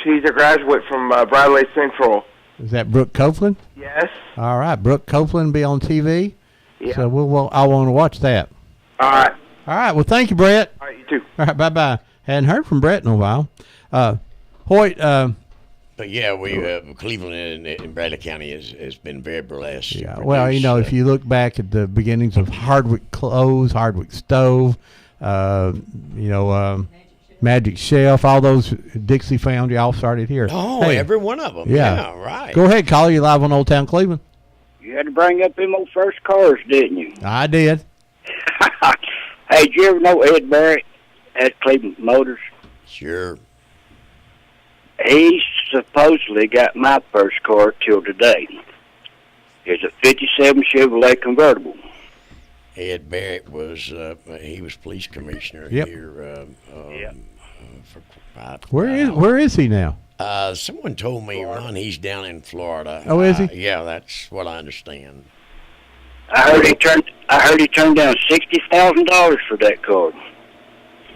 She's a graduate from Bradley Central. Is that Brooke Copeland? Yes. All right. Brooke Copeland be on TV. Yeah. So I want to watch that. All right. All right. Well, thank you, Brett. All right, you too. All right. Bye-bye. Hadn't heard from Brett in a while. Hoyt. But yeah, Cleveland and Bradley County has been very blessed. Yeah. Well, you know, if you look back at the beginnings of Hardwick Clothes, Hardwick Stove, Magic Shelf, all those Dixie Foundry all started here. Oh, Hey, every one of them. Yeah. Yeah, right. Go ahead, caller. You live on Old Town Cleveland. You had to bring up them old first cars, didn't you? I did. Hey, did you ever know Ed Barrett at Cleveland Motors? Sure. He supposedly got my first car till today. It's a 57 Chevrolet convertible. Ed Barrett was he was police commissioner Yep. here. Where is he now? Someone told me, Ron, he's down in Florida. Oh, is he? Yeah, that's what I understand. I heard he turned down $60,000 for that car.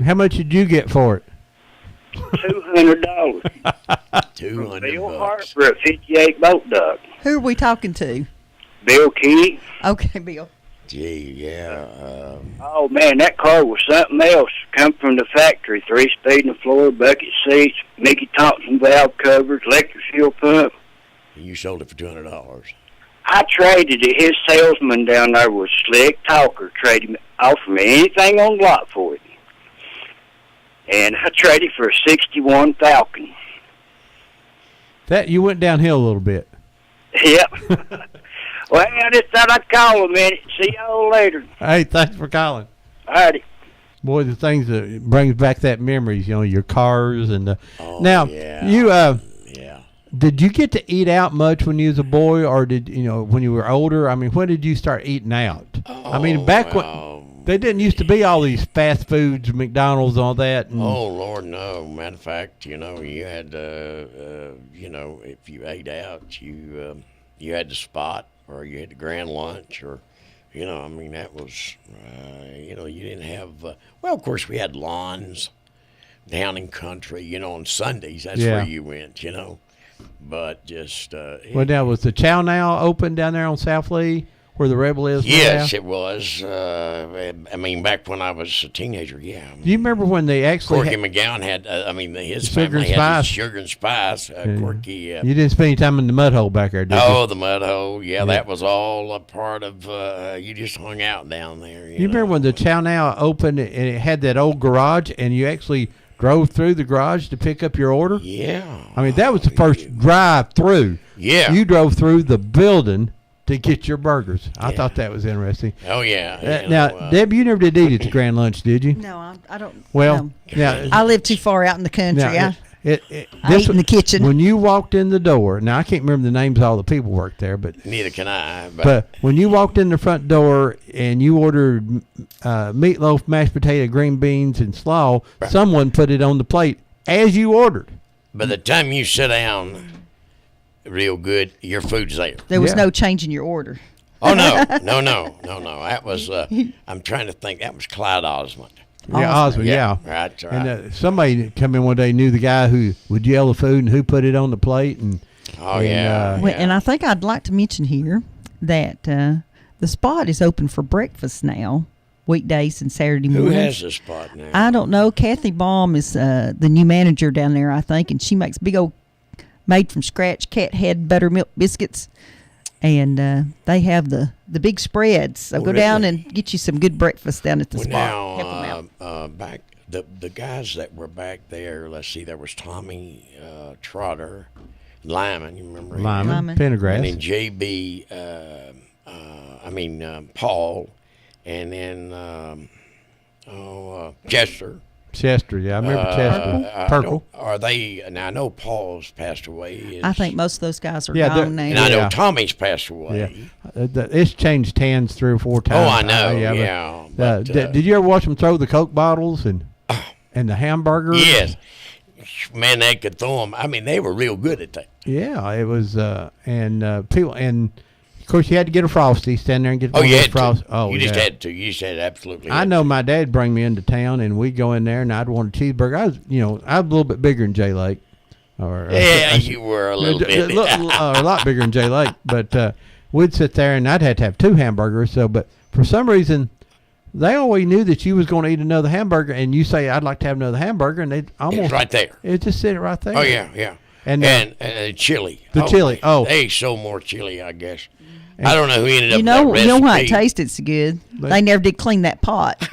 How much did you get for it? $200. Bill $200. Harper at 58 Boat Dock. Who are we talking to? Bill Key. Okay, Bill. Gee, yeah. Oh man, that car was something else. Come from the factory, 3-speed in the floor, bucket seats, Mickey Thompson valve covers, electric fuel pump. You sold it for $200. I traded it. His salesman down there was slick talker. Offered me anything on the lot for it. And I traded for a 61 Falcon. That you went downhill a little bit. Yep. Well, I just thought I'd call a minute. See y'all later. Hey, thanks for calling. Howdy. Boy, the things that brings back that memories, your cars and the. Oh, Now, yeah. you Yeah. did you get to eat out much when you was a boy, or did when you were older? I mean, when did you start eating out? I mean, back when they didn't used to be all these fast foods, McDonald's, and all that. And, Oh Lord, no. Matter of fact, you had if you ate out, you had the Spot or you had the Grand Lunch or, I mean that was, you didn't have. Well, of course we had lawns down in country. On Sundays that's Yeah. where you went. But just. Well, now was the Chow Now open down there on South Lee, where the Rebel is? Yes, now? it was. I mean, back when I was a teenager, yeah. Do you remember when they actually? Corky McGowan had, his Sugar family and had Spice. Sugar and Spice. Corky. You didn't spend any time in the mud hole back there, did Oh, you? the mud hole. Yeah, that was all a part of, you just hung out down there. You remember when the Chow Now opened and it had that old garage, and you actually drove through the garage to pick up your order? Yeah. I mean, that was the first drive-through. Yeah. You drove through the building to get your burgers. I thought that was interesting. Oh, yeah. Now, Deb, you never did eat at the Grand Lunch, did you? No, I don't. Well, no. now I live too far out in the country. now, I this ate in the kitchen. When you walked in the door, now I can't remember the names of all the people worked there, but neither can I. but when you walked in the front door and you ordered meatloaf, mashed potato, green beans, and slaw, someone put it on the plate as you ordered. By the time you sit down real good, your food's there. There was Yeah. no change in your order. Oh, no. No. That was, I'm trying to think, that was Clyde Osmond. Yeah, Osmond, yeah. Right. And somebody come in one day, knew the guy who would yell the food and who put it on the plate. And yeah. Well, and I think I'd like to mention here that the Spot is open for breakfast now, weekdays and Saturday Who mornings. has the Spot now? I don't know. Kathy Baum is the new manager down there, I think, and she makes big old made from scratch cat head buttermilk biscuits. And they have the big spreads. So go down and get you some good breakfast down at the Spot. Help 'em out. Back the guys that were back there. Let's see, there was Tommy Trotter, Lyman. You remember him? Lyman, Pendergrass. And then JB. Paul, and then Chester. Chester, yeah, I remember Chester. Purple. Are they? Now I know Paul's passed away. I think most of those guys are Yeah, gone now. And I know Yeah. Tommy's passed away. Yeah, it's changed hands 3 or 4 times. Oh, I know. but, but, did you ever watch them throw the Coke bottles and the hamburgers? Yes. Man, they could throw them. I mean, they were real good at that. Yeah, it was, people, and of course you had to get a Frosty, stand there and get Oh, you had Frosty. to. Oh, You just yeah. had to. You just had absolutely. I had know to. my dad bring me into town, and we'd go in there, and I'd want a cheeseburger. I was a little bit bigger than Jay Lake. Yeah, you were a little bit. a lot bigger than Jay Lake. But we'd sit there, and I'd have to have 2 hamburgers. But for some reason, they always knew that you was going to eat another hamburger, and you say, "I'd like to have another hamburger," and they almost It's right there. It just sit right there. Oh yeah. And, And chili. the chili. Oh, They sold more chili, I guess. I don't know who ended up You with that know recipe. why it tasted so good? They never did clean that pot.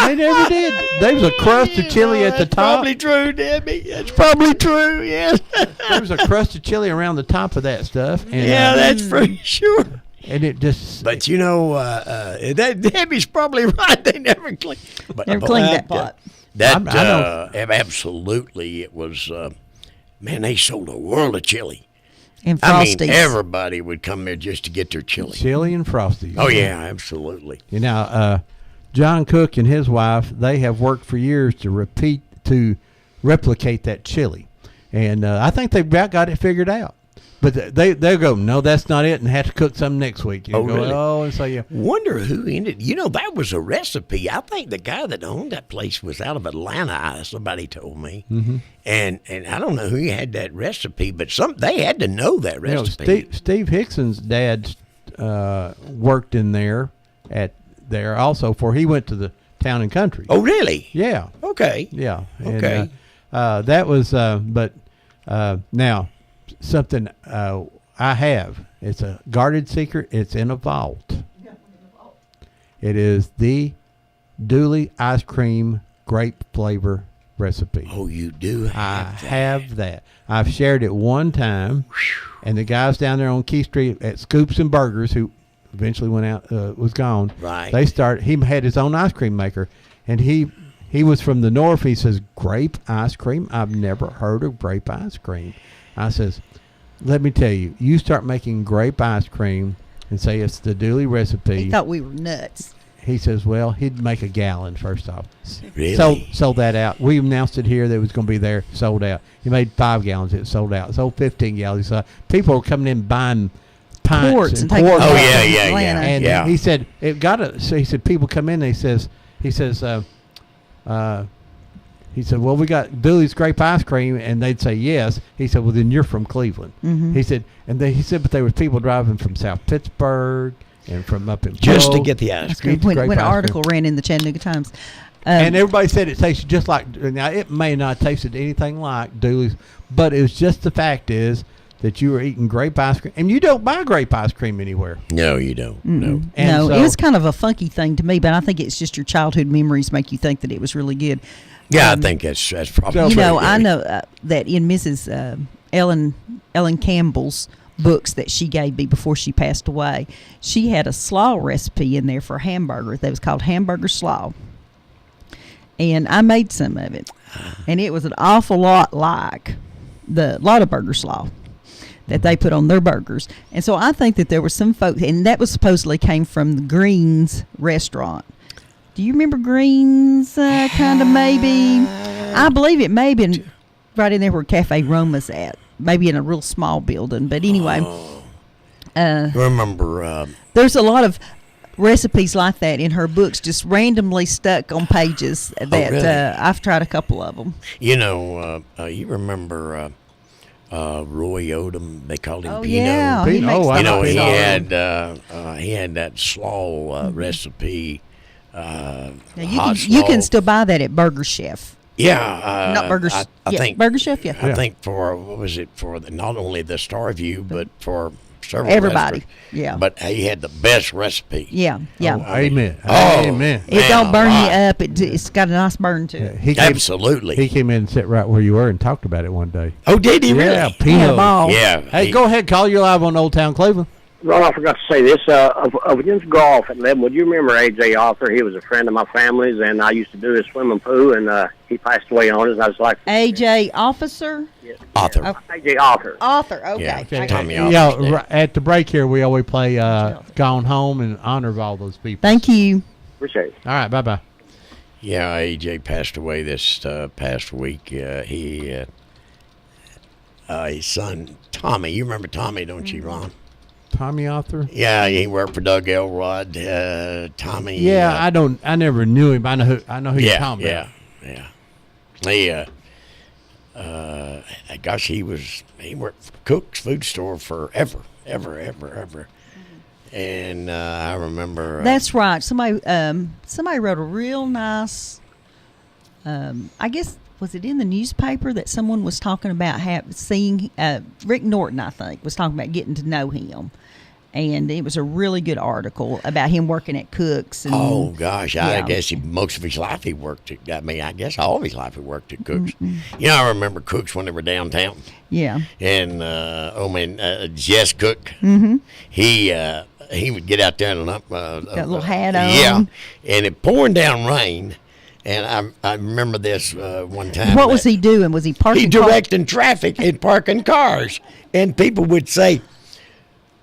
they never did. There was a crust of chili at the That's top. probably true, Debbie. That's probably true, yes. There was a crust of chili around the top of that stuff. And, Yeah, that's for sure. And it just. But that Debbie's probably right. They never cleaned. Never cleaned that pot. Absolutely, it was. Man, they sold a world of chili. And I mean, Frosties. everybody would come there just to get their chili. Chili and Frosties. Oh yeah, absolutely. John Cook and his wife, they have worked for years to replicate that chili, and I think they've about got it figured out. But they'll go, no, that's not it, and have to cook some next week. You Oh, go, really? Oh, and so yeah. Wonder who ended. That was a recipe. I think the guy that owned that place was out of Atlanta. Somebody told me, and I don't know who had that recipe, but they had to know that recipe. Steve Hickson's dad worked in there also before he went to the Town and Country. Oh, really? Yeah. Okay. Yeah. And, Okay. that was, but now something I have. It's a guarded secret. It's in a vault. It is the Dooley ice cream grape flavor recipe. Oh, you do I have that. have that. I've shared it one time, and the guys down there on Key Street at Scoops and Burgers, who eventually went out, was gone. Right. He had his own ice cream maker, And he was from the north. He says, grape ice cream? I've never heard of grape ice cream. I says, let me tell you, you start making grape ice cream and say it's the Dooley recipe. He thought we were nuts. He says, well, he'd make a gallon first off. Really? Sold that out. We announced it here that it was going to be there, sold out. He made 5 gallons, it sold out. Sold 15 gallons. So people were coming in buying pints Quarts and and taking quarts. Oh, back yeah, to yeah, Atlanta. yeah. And he said it got it. So he said people come in. He says, well, we got Dooley's grape ice cream, and they'd say yes. He said, well, then you're from Cleveland. Mm-hmm. He said, but there was people driving from South Pittsburgh and from up in Just to Pearl. get the ice That's cream. good. When grape an ice article ran in the Chattanooga Times. And everybody said it tasted just like. Now it may not have tasted anything like Dooley's, but it was just the fact is that you were eating grape ice cream, and you don't buy grape ice cream anywhere. No, you don't. No. And No, so- it was kind of a funky thing to me, but I think it's just your childhood memories make you think that it was really good. Yeah, I think that's probably So- You know, pretty I good. know that in Mrs. Ellen Campbell's books that she gave me before she passed away, she had a slaw recipe in there for a hamburger that was called hamburger slaw. And I made some of it. And it was an awful lot like the Lottaburger slaw that they put on their burgers. And so I think that there were some folks, and that was supposedly came from the Greens restaurant. Do you remember Greens, kind of maybe? I believe it may have been right in there where Cafe Roma's at. Maybe in a real small building. But anyway, Remember, there's a lot of recipes like that in her books, just randomly stuck on pages that really? I've tried a couple of them. you remember Roy Odom? They called him Oh, Pino. yeah. Pino. He makes Oh, I You the know, know he Pino. had that slaw recipe. Now, hot you can slaw. still buy that at Burger Chef. Yeah, Not Burger I yeah, think Burger Chef, yeah. I think for what was it for not only the Starview but for several Everybody, restaurants. yeah. But he had the best recipe. Yeah, yeah. Oh, amen. Oh. Amen. It Man don't burn alive. you up. It's got a nice burn to it. He came, Absolutely. he came in and sat right where you were and talked about it one day. Oh, did he really? Yeah, He had a Pino. ball. Yeah. Hey, he- go ahead, call. You're live on Old Town Cleveland. Ron, I forgot to say this. Of Jim's golf at Leavenwood, you remember A.J. Arthur? He was a friend of my family's, and I used to do his swimming pool, and he passed away on it. And I was like, AJ Officer? Author. A.J. Arthur. Author, okay. Yeah, I got Tommy it. Arthur. Yeah, at the break here, we always play Gone Home in honor of all those people. Thank you. Appreciate it. All right, bye-bye. Yeah, AJ passed away this past week. His son Tommy. You remember Tommy, don't you, Ron? Tommy Arthur? Yeah, he worked for Doug Elrod. Tommy. Yeah, I never knew him. I know who you're Yeah, talking about. yeah. Gosh, he worked for Cook's Food Store forever, ever. And I remember. That's right. Somebody wrote a real nice. I guess was it in the newspaper that someone was talking about seeing Rick Norton? I think was talking about getting to know him, and it was a really good article about him working at Cook's. And, Oh gosh, I yeah. guess most of his life he worked at. I guess all of his life he worked at Cook's. You know, I remember Cook's when they were downtown, yeah, and Jess Cook. Mm-hmm. He would get out there and got a little hat on. Yeah, and it pouring down rain, and I remember this one time. What was that he doing? Was he parking? He directing traffic and parking cars, and people would say,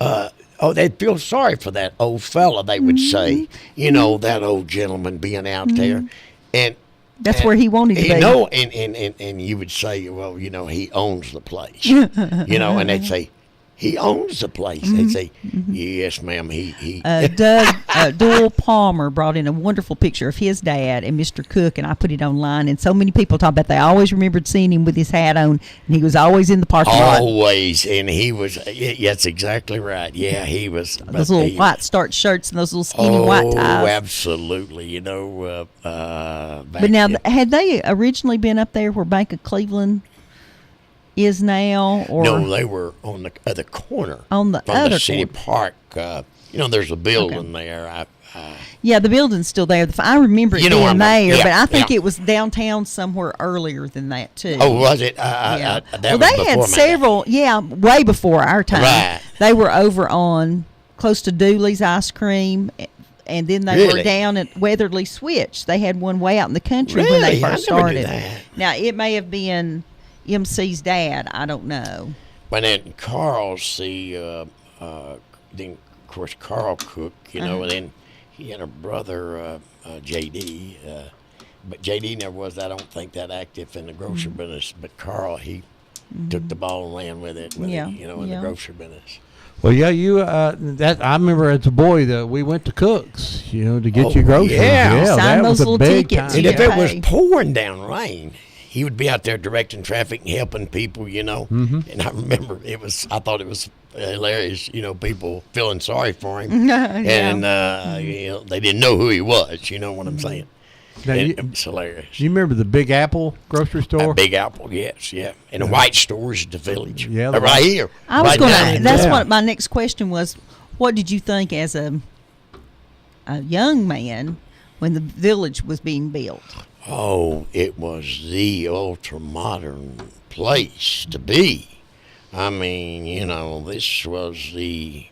"Oh, they'd feel sorry for that old fella." They would say, "You know, that old gentleman being out there," and That's where he wanted to be. you know, and you would say, "Well, you know, he owns the place," you know, and they'd say, "He owns the place." They'd say, "Yes, ma'am, he." Doug Doyle Palmer brought in a wonderful picture of his dad and Mr. Cook, and I put it online. And so many people talk about they always remembered seeing him with his hat on, and he was always in the parking lot. Always, and he was. That's exactly right. Yeah, he was. Those little white starched shirts and those little skinny white ties. Oh, absolutely. You know, But now, had they originally been up there where Bank of Cleveland is now, or no, they were on the other corner. On the from other the city corner. park. You know, there's a building there. yeah, the building's still there. I remember it You know being what I'm- there, yeah, but I think yeah. it was downtown somewhere earlier than that too. Oh, was it? Yeah. That Well, was they before had my several. Yeah, way before our time. Right. They were over on close to Dooley's Ice Cream. and then they were Really? down at Weatherly Switch. They had one way out in the country when Really? they I first never knew started. that. Now it may have been MC's dad. I don't know. But then Carl's then of course Carl Cook, and then he had a brother, JD. But JD never was, I don't think, that active in the grocery business. But Carl, he took the ball and ran with it, Yeah, in the grocery business. Well, yeah, you that I remember as a boy that we went to Cook's, to get your groceries. yeah. Yeah, Sign that those was a little big tickets. time. And if Yeah. it was Hey. pouring down rain, he would be out there directing traffic and helping people, And I remember I thought it was hilarious, people feeling sorry for him. And, they didn't know who he was, you know what I'm saying? Now, And you, it was hilarious. do you remember the Big Apple grocery store? Big Apple, yes, yeah. And the white stores at the village. Yeah, the right here. I was right going down to. here. That's Yeah. what my next question was. What did you think as a young man when the village was being built? Oh, it was the ultra modern place to be. I mean, this was the.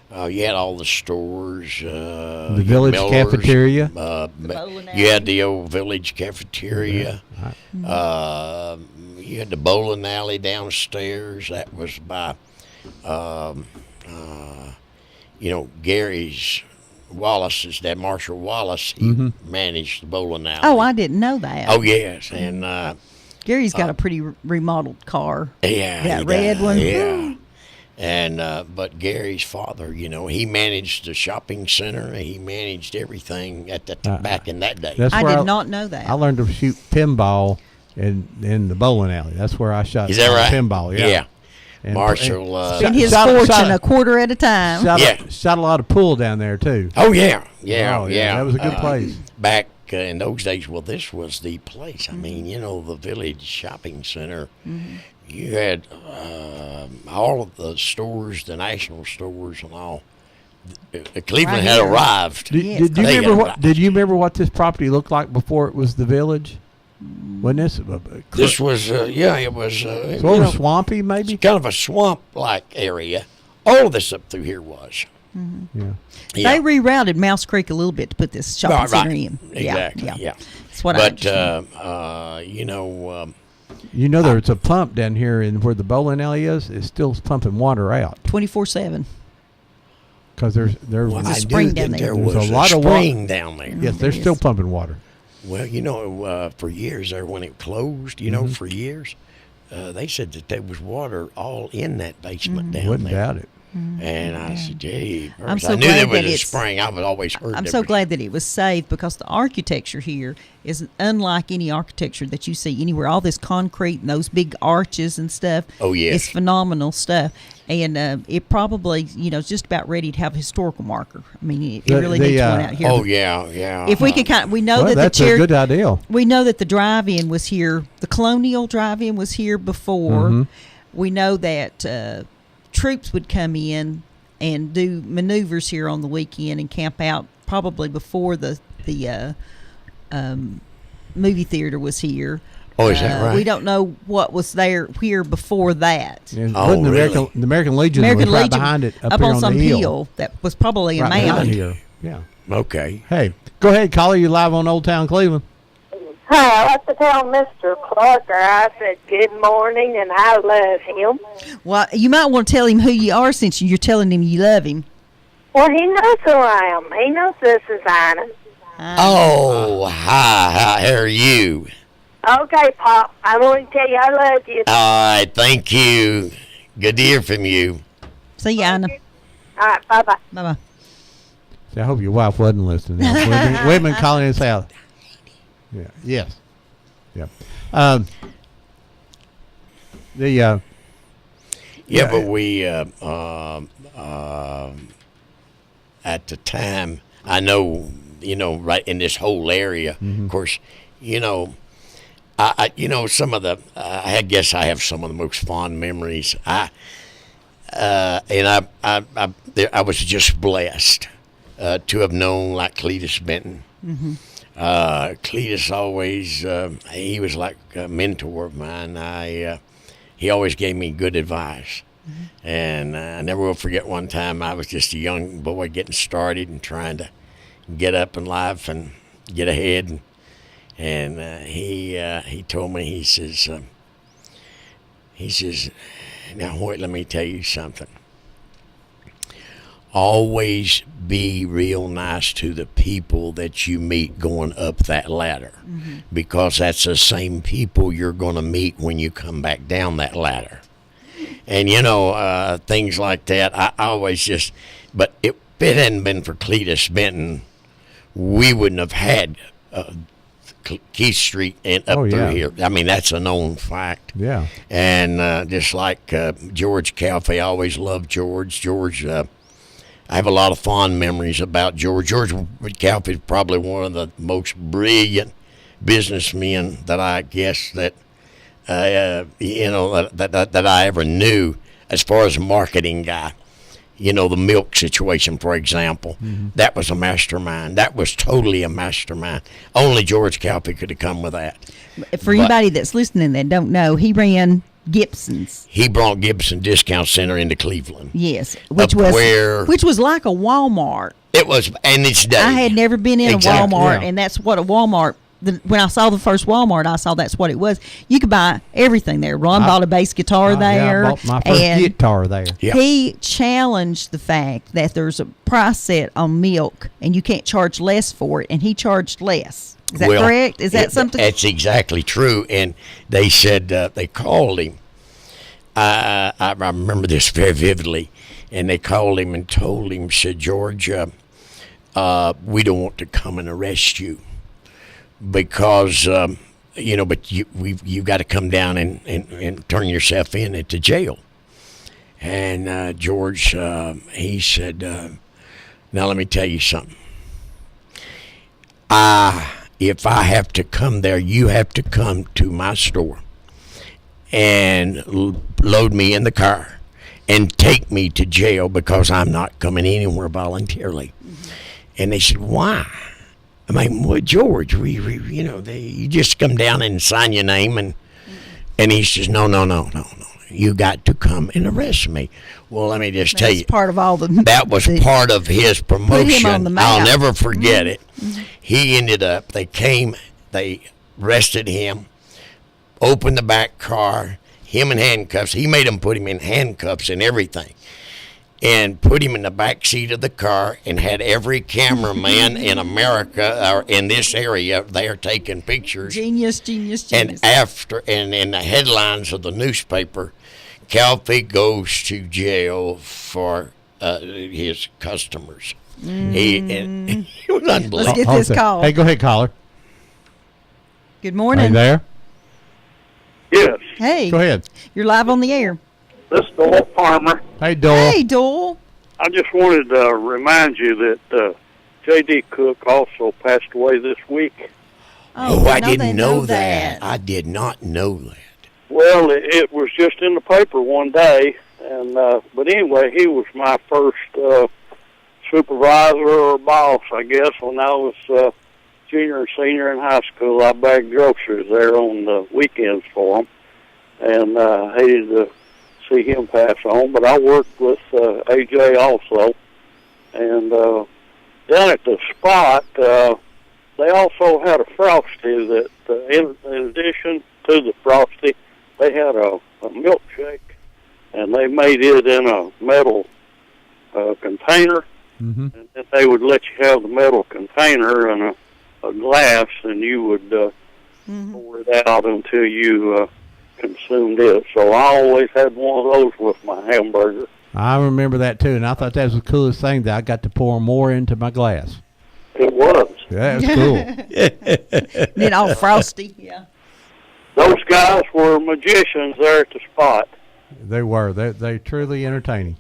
You had all the stores. The village cafeteria. bowling You had the old village cafeteria. You had the bowling alley downstairs. That was by, Gary's Wallace's dad, Marshall Wallace. He managed the bowling alley. Oh, I didn't know that. Oh, yes, and Gary's got a pretty remodeled car. yeah, That he red does, one? Yeah. And but Gary's father, he managed the shopping center. He managed everything at the back in that day. That's I where did not know that. I learned to shoot pinball in the bowling alley. That's where I shot Is that right? pinball. Yeah. And- Marshall. Spend his Shot- fortune shot- a quarter at a time. Shot, Yeah. shot a lot of pool down there too. Oh yeah, yeah, Oh, yeah. that was a good place. Back in those days, well, this was the place. I mean, the village shopping center. You had all of the stores, the national stores, and all. Cleveland Right had here. arrived. Yes. Did you They remember got what? right. Did you remember what this property looked like before it was the village? Wasn't this? This was, it was. Sort of swampy, maybe. kind of a swamp-like area. All of this up through here was. Yeah. Yeah. They rerouted Mouse Creek a little bit to put this shopping Right, center right. in. Exactly. Yeah. That's what I But understand. There's a pump down here in where the bowling alley is. It's still pumping water out 24/7. because there's well, a I spring knew down that there. there There's was a lot of spring down there. yes, they're still pumping water. Well, for years there, when it closed, for years, they said that there was water all in that basement down Wouldn't there. doubt it. And I said, gee, I'm so I knew glad there was that a it's- spring. I've always heard I'm there so was- glad that it was saved because the architecture here is unlike any architecture that you see anywhere. All this concrete and those big arches and stuff. Oh, yes. It's phenomenal stuff. And it probably, is just about ready to have a historical marker. I mean, it The- really the, needs one out here. Oh, yeah, yeah. If we could we know Well, that that's the a chair, good idea. we know that the drive-in was here. The Colonial Drive-in was here before. Mhm. We know that troops would come in and do maneuvers here on the weekend and camp out probably before the movie theater was here. Oh, is that right? We don't know what was here before that. And Oh, wasn't really? the American Legion American was right Legion behind it up, up here on on some the hill that was probably a right behind mound. here. Yeah. Okay. Hey, go ahead, caller. You live on Old Town Cleveland. Hi, I'd like to tell Mr. Clarker I said good morning and I love him. Well, you might want to tell him who you are since you're telling him you love him. Well, he knows who I am. He knows this is Anna. Oh, hi. How are you? Okay, Pop, I want to tell you I love you. All right. Thank you. Good to hear from you. See you, Anna. All right, bye-bye. Bye-bye. See, I hope your wife wasn't listening. We've been calling this out. Yeah. Yes. Yeah. Yeah, Yeah. but we at the time, I know, right in this whole area. Of course, I some of the. I guess I have some of the most fond memories. I was just blessed to have known like Cletus Benton. Cletus always, he was like a mentor of mine. He always gave me good advice. And I never will forget one time I was just a young boy getting started and trying to get up in life and get ahead. And he told me, he says, now Hoyt, let me tell you something. Always be real nice to the people that you meet going up that ladder, because that's the same people you're going to meet when you come back down that ladder. And, things like that, I always just, but if it hadn't been for Cletus Benton, we wouldn't have had Keith Street and up through here. I mean, that's a known fact. Yeah. And just like George Calfee, I always loved George. George, I have a lot of fond memories about George. George Calfee is probably one of the most brilliant businessmen that I guess that that I ever knew as far as a marketing guy. The milk situation, for example, that was a mastermind. That was totally a mastermind. Only George Calfee could have come with that. For anybody that's listening that don't know, he ran Gibson's. He brought Gibson Discount Center into Cleveland. Yes, which was like a Walmart. It was, and it's day. I had never been in a Walmart, yeah. And that's what a Walmart. When I saw the first Walmart, I saw that's what it was. You could buy everything there. Ron bought a bass guitar there. I bought my first guitar there. Yeah. He challenged the fact that there's a price set on milk, and you can't charge less for it, and he charged less. Is that correct? Is that something? That's exactly true. And they said, they called him. I remember this very vividly. And they called him and told him, said, George, we don't want to come and arrest you. Because but you've got to come down and turn yourself in into jail. And George, he said, now let me tell you something. If I have to come there, you have to come to my store and load me in the car and take me to jail, because I'm not coming anywhere voluntarily. And they said, why? I mean, well, George, you just come down and sign your name, and he says, no. You got to come and arrest me. Well, let me just tell you, part of all that was part of his promotion. Put him on the map. I'll never forget it. He ended up, they arrested him, opened the back car, him in handcuffs. He made them put him in handcuffs and everything, and put him in the back seat of the car, and had every cameraman in America or in this area there taking pictures. Genius. And in the headlines of the newspaper, Calfee goes to jail for his customers. It was unbelievable. Let's get this call. Hey, go ahead, caller. Good morning. Are you there? Yes. Hey. Go ahead. You're live on the air. This is Doyle Farmer. Hey, Doyle. Hey, Doyle. I just wanted to remind you that J.D. Cook also passed away this week. Oh, I didn't know that. I did not know that. Well, it was just in the paper one day, and but anyway, he was my first supervisor or boss, I guess, when I was junior and senior in high school. I bagged groceries there on the weekends for him, and hated to see him pass on. But I worked with AJ also, and down at the spot, they also had a Frosty that, in addition to the Frosty, they had a milkshake, and they made it in a metal container, and then they would let you have the metal container and a glass, and you would pour it out until you consumed it. So I always had one of those with my hamburger. I remember that too, and I thought that was the coolest thing, that I got to pour more into my glass. It was. Yeah, that's cool. Then all frosty, yeah. Those guys were magicians there at the spot. They were. They truly entertaining.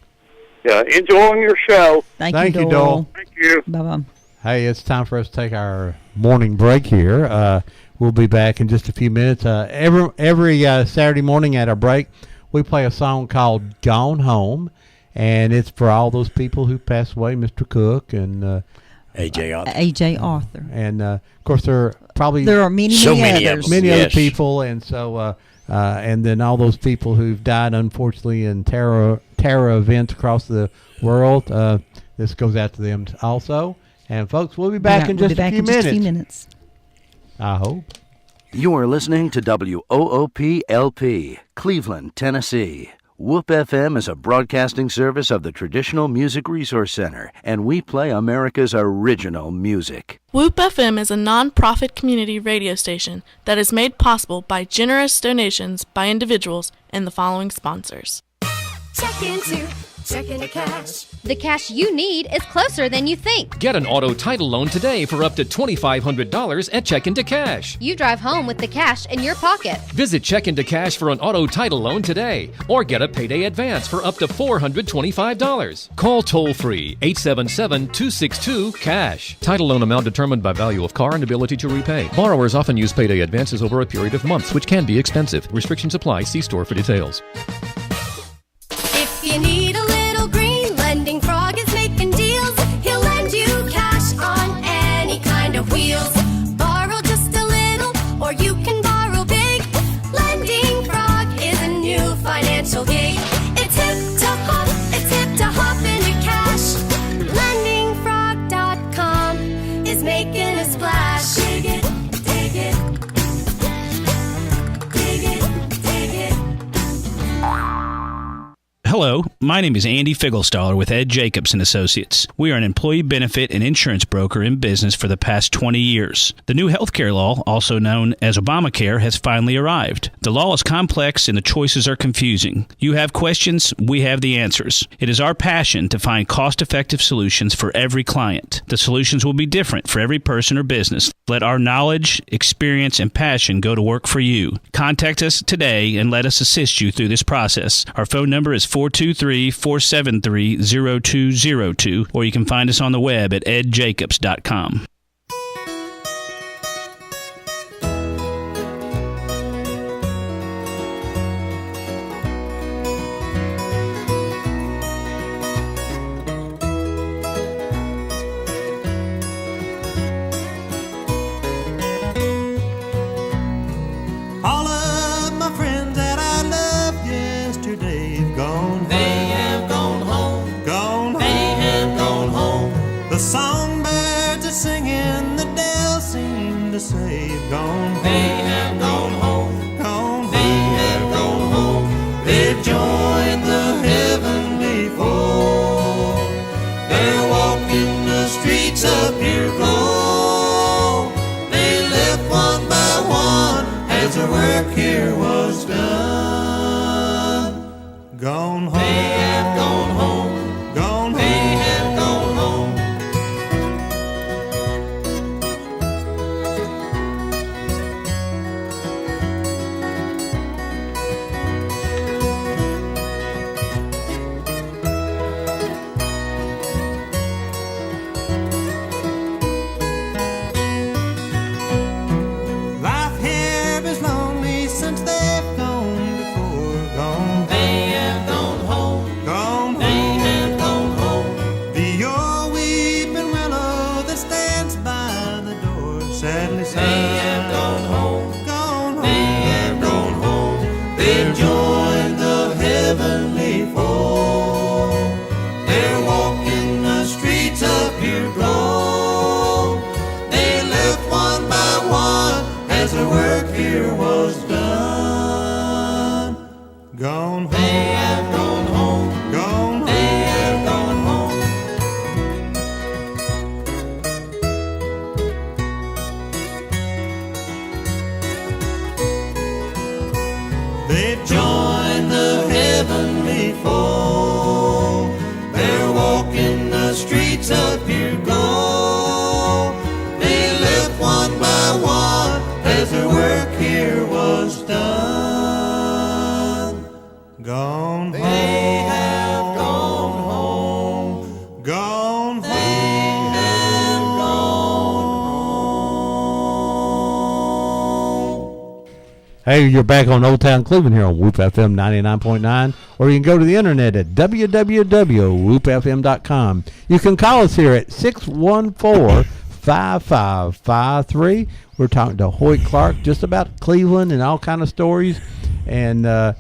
Yeah, enjoying your show. Thank you, Doyle. Thank you. Bye-bye. Hey, it's time for us to take our morning break here. We'll be back in just a few minutes. Every Saturday morning at our break, we play a song called Gone Home, and it's for all those people who passed away, Mr. Cook and A.J. Arthur. And, of course, there are many others. Many other people, and so and then all those people who've died, unfortunately, in terror events across the world. This goes out to them also. And folks, we'll be back in just a few minutes. I hope. You are listening to WOOP-LP, Cleveland, Tennessee. WOOP FM is a broadcasting service of the Traditional Music Resource Center, and we play America's original music. WOOP FM is a non-profit community radio station that is made possible by generous donations by individuals and the following sponsors. Check into Cash. The cash you need is closer than you think. Get an auto title loan today for up to $2,500 at Check Into Cash. You drive home with the cash in your pocket. Visit Check Into Cash for an auto title loan today, or get a payday advance for up to $425. Call toll-free 877-262-CASH. Title loan amount determined by value of car and ability to repay. Borrowers often use payday advances over a period of months, which can be expensive. Restrictions apply. See store for details. If you need a little green, Lending Frog is making deals. He'll lend you cash on any kind of wheels. Borrow just a little, or you can borrow big. Lending Frog is a new financial gig. It's hip to hop into cash. LendingFrog.com is making a splash. Dig it, dig it. Dig it, dig it. Hello, my name is Andy Figglestaller with Ed Jacobs & Associates. We are an employee benefit and insurance broker in business for the past 20 years. The new healthcare law, also known as Obamacare, has finally arrived. The law is complex and the choices are confusing. You have questions, we have the answers. It is our passion to find cost-effective solutions for every client. The solutions will be different for every person or business. Let our knowledge, experience, and passion go to work for you. Contact us today and let us assist you through this process. Our phone number is 423-473-0202, or you can find us on the web at edjacobs.com. All of my friends that I loved yesterday have gone. They have gone home. Gone home. They have gone home. The songbirds are singing, the dells seem to say have gone. They have gone home. Gone. They have gone home. They've joined the heavenly fold. They're walking the streets of pure gold. They left one by one as the work here was done. Gone home. They have gone home. Gone home. They have gone home. Life here is lonely since they've gone before. Gone. They have gone home. Gone. They have gone home. The old weeping willow that stands by the door sadly sighs. They have gone home. Gone home. They have gone home. They've joined the heavenly fold. They're walking the streets of pure gold. They left one by one as the work here was done. Gone home. They have gone home. Gone. They have gone home. They've joined the heavenly fold. They're walking the streets of pure gold. They left one by one as their work here was done. Gone home. They have gone home. Gone home. They have gone. Hey, you're back on Old Town Cleveland here on Whoop FM 99.9, or you can go to the internet at www.whoopfm.com. You can call us here at 614-5553. We're talking to Hoyt Clark just about Cleveland and all kind of stories. And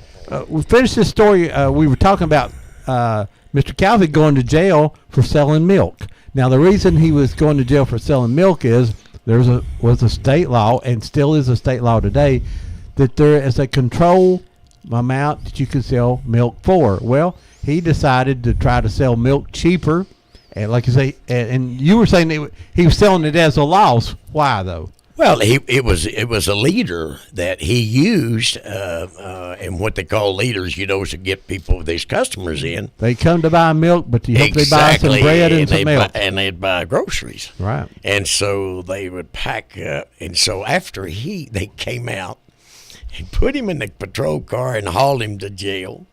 we finished this story. We were talking about Mr. Calvi going to jail for selling milk. Now, the reason he was going to jail for selling milk is was a state law, and still is a state law today, that there is a control amount that you can sell milk for. Well, he decided to try to sell milk cheaper, and like you say, and you were saying he was selling it as a loss. Why though? Well, it was a leader that he used, and what they call leaders, to get people, these customers in. They come to buy milk, but you hope they buy some bread and some milk. And they'd buy groceries. Right. And so they would pack up. And so after they came out and put him in the patrol car and hauled him to jail.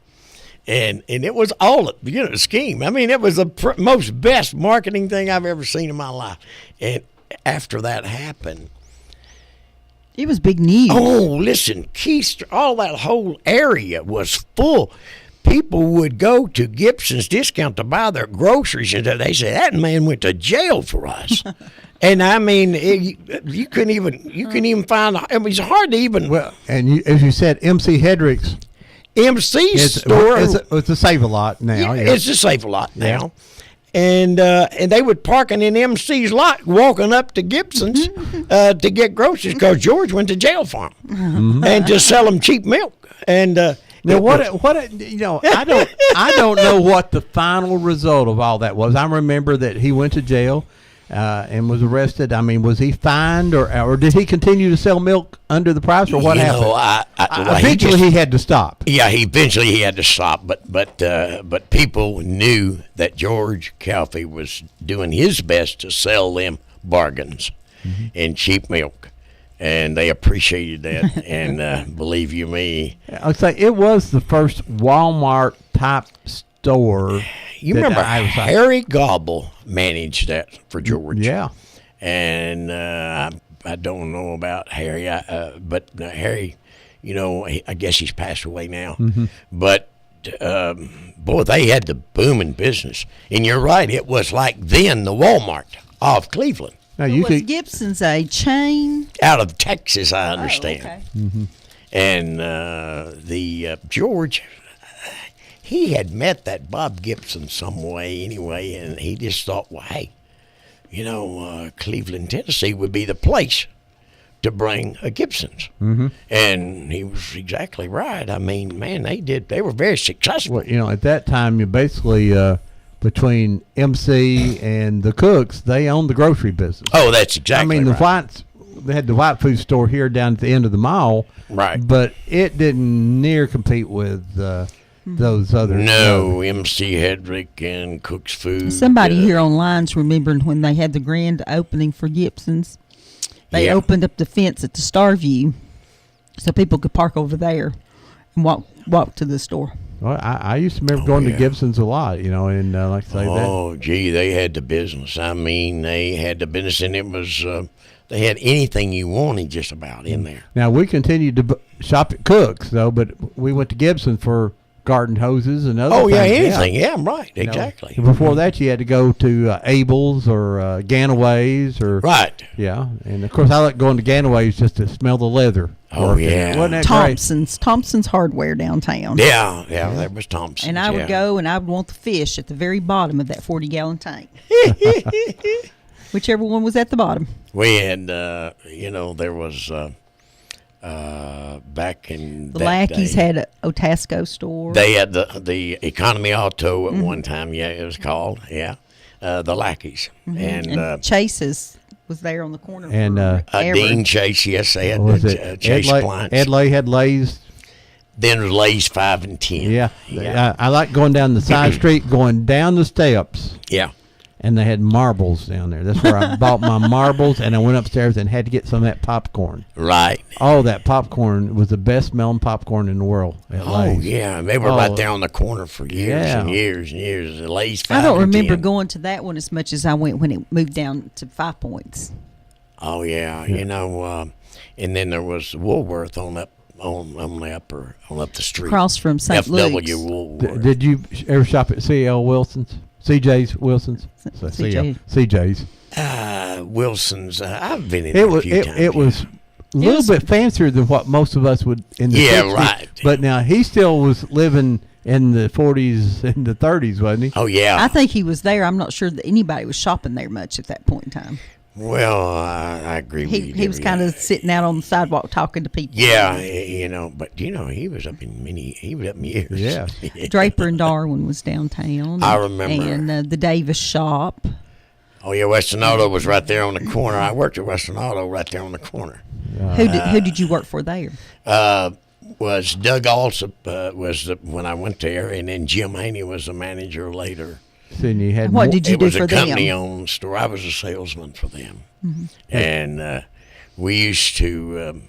And it was all a scheme. I mean, it was the most best marketing thing I've ever seen in my life. And after that happened, it was big news. Oh, listen, Keister, all that whole area was full. People would go to Gibson's Discount to buy their groceries, and they said that man went to jail for us. And I mean, you couldn't even find. It was hard to even. Well, and as you said, MC Hedrick's store. It's a Save-A-Lot now. Yeah, it's a Save-A-Lot now. And they would park in MC's lot, walking up to Gibson's to get groceries, because George went to jail for them, and to sell them cheap milk. And now I don't know what the final result of all that was. I remember that he went to jail and was arrested. I mean, was he fined or did he continue to sell milk under the price, or what happened? Eventually he had to stop. Yeah, eventually he had to stop. But people knew that George Calvi was doing his best to sell them bargains and cheap milk, and they appreciated that. And believe you me, I'd say it was the first Walmart type store. You remember Harry Gobble managed that for George. Yeah. And I don't know about Harry, but Harry, I guess he's passed away now. But, boy, they had the booming business. And you're right, it was like then the Walmart of Cleveland. Now, was Gibson's a chain? Out of Texas, I understand. Oh, okay. And the George, he had met that Bob Gibson some way anyway, and he just thought, well, hey, Cleveland, Tennessee would be the place to bring a Gibson's. And he was exactly right. I mean, man, they were very successful. Well, at that time, you basically, between MC and the Cooks, they owned the grocery business. Oh, that's exactly right. The Whites, they had the White Food store here down at the end of the mall. Right. But it didn't near compete with those other. No, MC Hedrick and Cook's Food. Somebody here online's remembering when they had the grand opening for Gibson's. They opened up the fence at the Starview so people could park over there and walk to the store. Well, I used to remember going to Gibson's a lot, and like I say that. Oh, gee, they had the business. I mean, they had the business, and it was they had anything you wanted just about in there. Now, we continued to shop at Cook's, though, but we went to Gibson for garden hoses and other things. Oh, yeah, anything. Yeah, right, exactly. Before that, you had to go to Abel's or Ganaway's. Right. Yeah, and, of course, I like going to Ganaway's just to smell the leather. Oh, yeah. Wasn't that Thompson's Hardware downtown. Yeah, that was Thompson's. And I would go and I would want the fish at the very bottom of that 40-gallon tank. Whichever one was at the bottom. We had, there was back in the Lackeys had an Otasco store. They had the Economy Auto at one time. Yeah, it was called. Yeah, the Lackeys and Chase's was there on the corner. And Dean Chase. Yes, they had Chase Appliance. Ed Lay had Lay's. Then it was Lay's 5 and 10. Yeah. I like going down the side street, going down the steps. Yeah. And they had marbles down there. That's where I bought my marbles, and I went upstairs and had to get some of that popcorn. Right. Oh, that popcorn was the best smelling popcorn in the world at Lay's. Yeah. They were right there on the corner for years and years and years. Lay's 5 I don't and remember 10. going to that one as much as I went when it moved down to 5 Points. Oh, yeah. And then there was Woolworth on up the street. Across from St. Luke's. FW Woolworth. Did you ever shop at CL Wilson's? CJ's Wilson's? CJ's. Wilson's. I've been in there a few times. It was a little bit fancier than what most of us would in the 60s. Right. But now he still was living in the 40s and the 30s, wasn't he? Oh yeah. I think he was there. I'm not sure that anybody was shopping there much at that point in time. Well, I agree with you. He was kind of sitting out on the sidewalk talking to people. Yeah, but he was up in years. Yeah. Draper and Darwin was downtown. I remember. And the Davis shop. Oh yeah, Western Auto was right there on the corner. I worked at Western Auto right there on the corner. Who did you work for there? Was Doug Alsop when I went there, and then Jim Haney was the manager later. Then you had what did you do for them? It was a company-owned store. I was a salesman for them, and we used to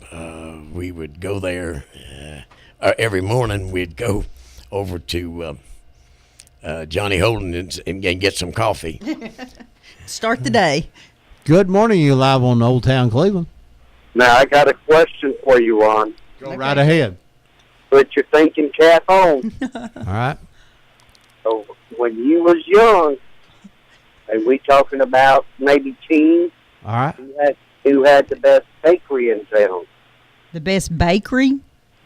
we would go there every morning. We'd go over to Johnny Holden and get some coffee. Start the day. Good morning, you live on Old Town Cleveland. Now, I got a question for you, Ron. Go right ahead. Put your thinking cap on. All right. So, when you was young, and we talking about maybe teens, all right, who had the best bakery in town? The best bakery?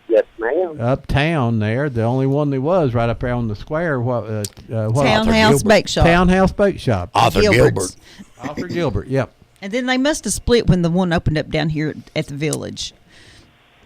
Yes, ma'am. Uptown there, the only one there was right up there on the square. What Townhouse Bake Shop. Townhouse Bake Shop. Arthur Gilbert. Arthur Gilbert, yep. And then they must have split when the one opened up down here at the Village.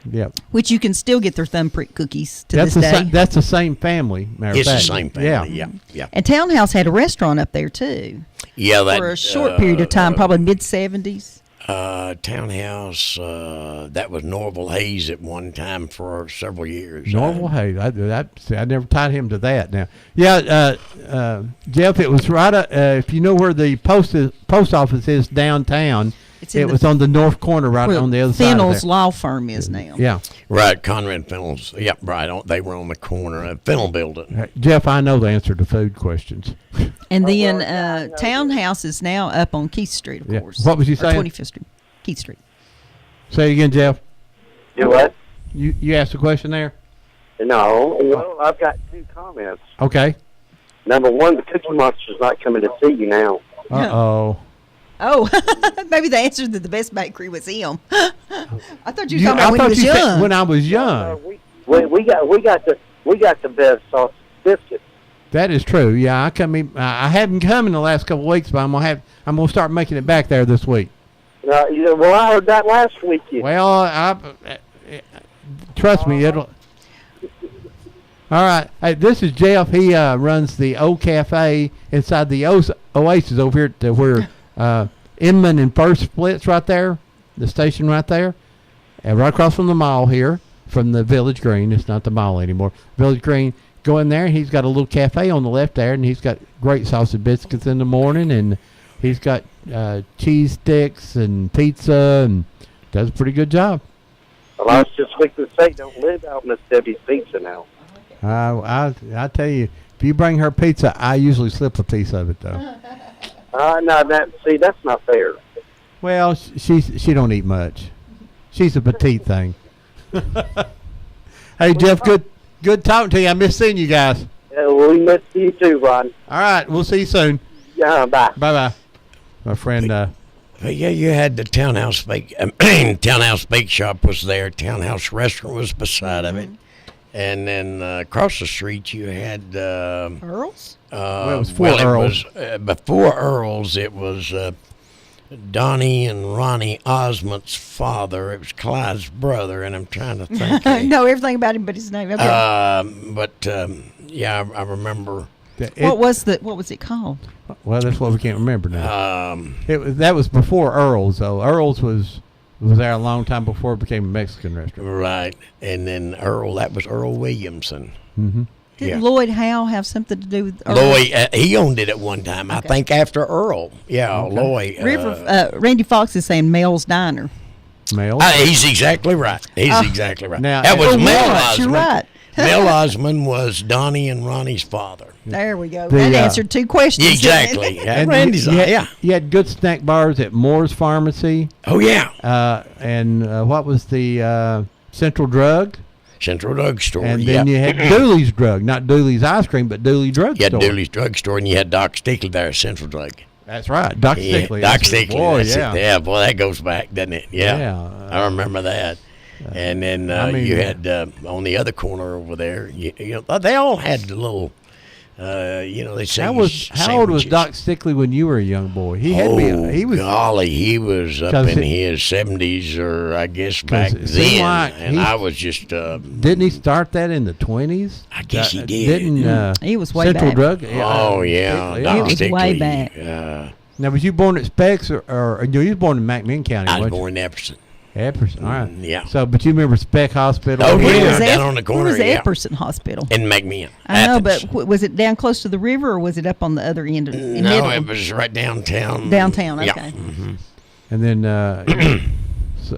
Yep. Which you can still get their thumbprint cookies to That's this day. That's the same family. It's the same family. Yeah. And Townhouse had a restaurant up there too. Yeah, for a short period of time, probably mid-70s. Townhouse. That was Norval Hayes at one time for several years. Norval Hayes. I never tied him to that. Now, yeah, Jeff. It was right. If you know where the post office is downtown, it was on the north corner, right on the other side. Fennell's law firm is now. Yeah. Right, Conrad Fennell's. Yep, right. They were on the corner of Fennell Building. Jeff, I know the answer to food questions. And then Townhouse is now up on Keith Street, of course. What was you saying? 25th Street, Keith Street. Say again, Jeff. Do what? You asked a question there? No. Well, I've got two comments. Okay. Number one, the Cookie Monster's not coming to see you now. Uh-oh. Oh, maybe the answer to the best bakery was him. I thought you were talking about when he was young. When I was young. We got the best sausage biscuit. That is true. Yeah, I haven't come in the last couple of weeks, but I'm gonna start making it back there this week. Well, I heard that last weekend. Well, trust me, it'll. All right. Hey, this is Jeff. He runs the O Cafe inside the Oasis over here to where Inman and First splits right there, the station right there, and right across from the mall here, from the Village Green. It's not the mall anymore. Village Green. Go in there. He's got a little cafe on the left there, and he's got great sausage biscuits in the morning, and he's got cheese sticks and pizza, and does a pretty good job. Well, I was just quick to say, don't live out in Miss Debbie's Pizza now. I tell you, if you bring her pizza, I usually slip a piece of it though. No, that's not fair. Well, she don't eat much. She's a petite thing. Hey Jeff, good talking to you. I miss seeing you guys. We miss you too, Ron. All right, we'll see you soon. Yeah, bye. Bye. My friend. Yeah, you had the Townhouse Bake Shop was there. Townhouse Restaurant was beside of it. And then across the street, you had Earl's. It was Earl's. Before Earl's, it was Donnie and Ronnie Osmond's father. It was Clyde's brother, and I'm trying to think. I know everything about him but his name. Okay. Yeah, I remember. What was it called? Well, that's what we can't remember now. That was before Earl's, though. Earl's was there a long time before it became a Mexican restaurant. Right, and then that was Earl Williamson. Mm-hmm. Did Lloyd Howe have something to do with Earl? Lloyd, he owned it at one time. Okay. I think after Earl. Yeah, okay. Lloyd. Randy Fox is saying Mel's Diner. Mel's? He's exactly right. Exactly right. Now, that was Mel Osmond. You're right. Mel Osmond was Donnie and Ronnie's father. There we go. That answered two questions. Exactly. And Randy's you had good snack bars at Moore's Pharmacy. Oh, yeah. And what was the Central Drug? Central Drug Store, and then you had Dooley's Drug, not Dooley's Ice Cream, but Dooley Drug Store. You had Dooley's Drug Store, and you had Doc Stickley there at Central Drug. That's right, Doc Stickley. Doc Stickley. Boy, yeah, boy, that goes back, doesn't it? Yeah. I remember that. And then mean, had on the other corner over there. You know, they all had the little. They say how old was Doc Stickley when you were a young boy? He had to be. He was. Golly, he was up in his 70s, or I guess back then, like and I was just. Didn't he start that in the 20s? I guess he did. Didn't he was way Central back. Drug? Oh yeah, Stickley. Doc It was Stickley. way back. Now, was you born at Specs, or you was born in McMinn County? I was wasn't you? born in Epperson. Epperson, all right. Yeah. So, but you remember Speck Hospital? Oh, Where yeah, was down on the corner. Where was yeah. Epperson Hospital? In McMinn. I know, Athens. but was it down close to the river, or was it up on the other end of in No, middle? it was right downtown. Downtown, okay. Yeah. Mm-hmm. And then,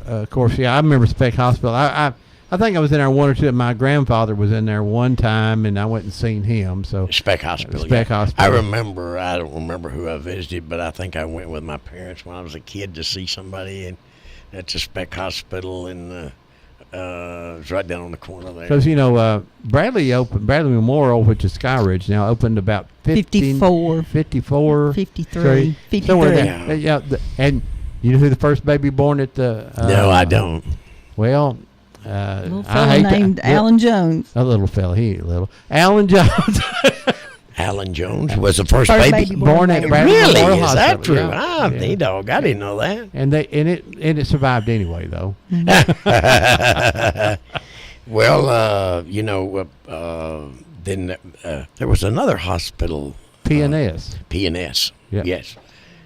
of course, I remember Speck Hospital. I think I was in there one or two. My grandfather was in there one time, and I went and seen him. So Speck Hospital. Speck Hospital. I remember. I don't remember who I visited, but I think I went with my parents when I was a kid to see somebody, and at the Speck Hospital, and it was right down on the corner there. Because Bradley Memorial, which is Sky Ridge now, opened about 54, 53. somewhere there. Yeah. And you know who the first baby born at the? No, I don't. Well. A little fella named Alan Jones. A little fella, he ain't little. Alan Jones. Alan Jones was the first baby born at Bradley Really? Memorial Is that Hospital. true? Ah, dog, I didn't know that. And it survived anyway, though. Well, then there was another hospital. PNS. PNS. Yeah. Yes.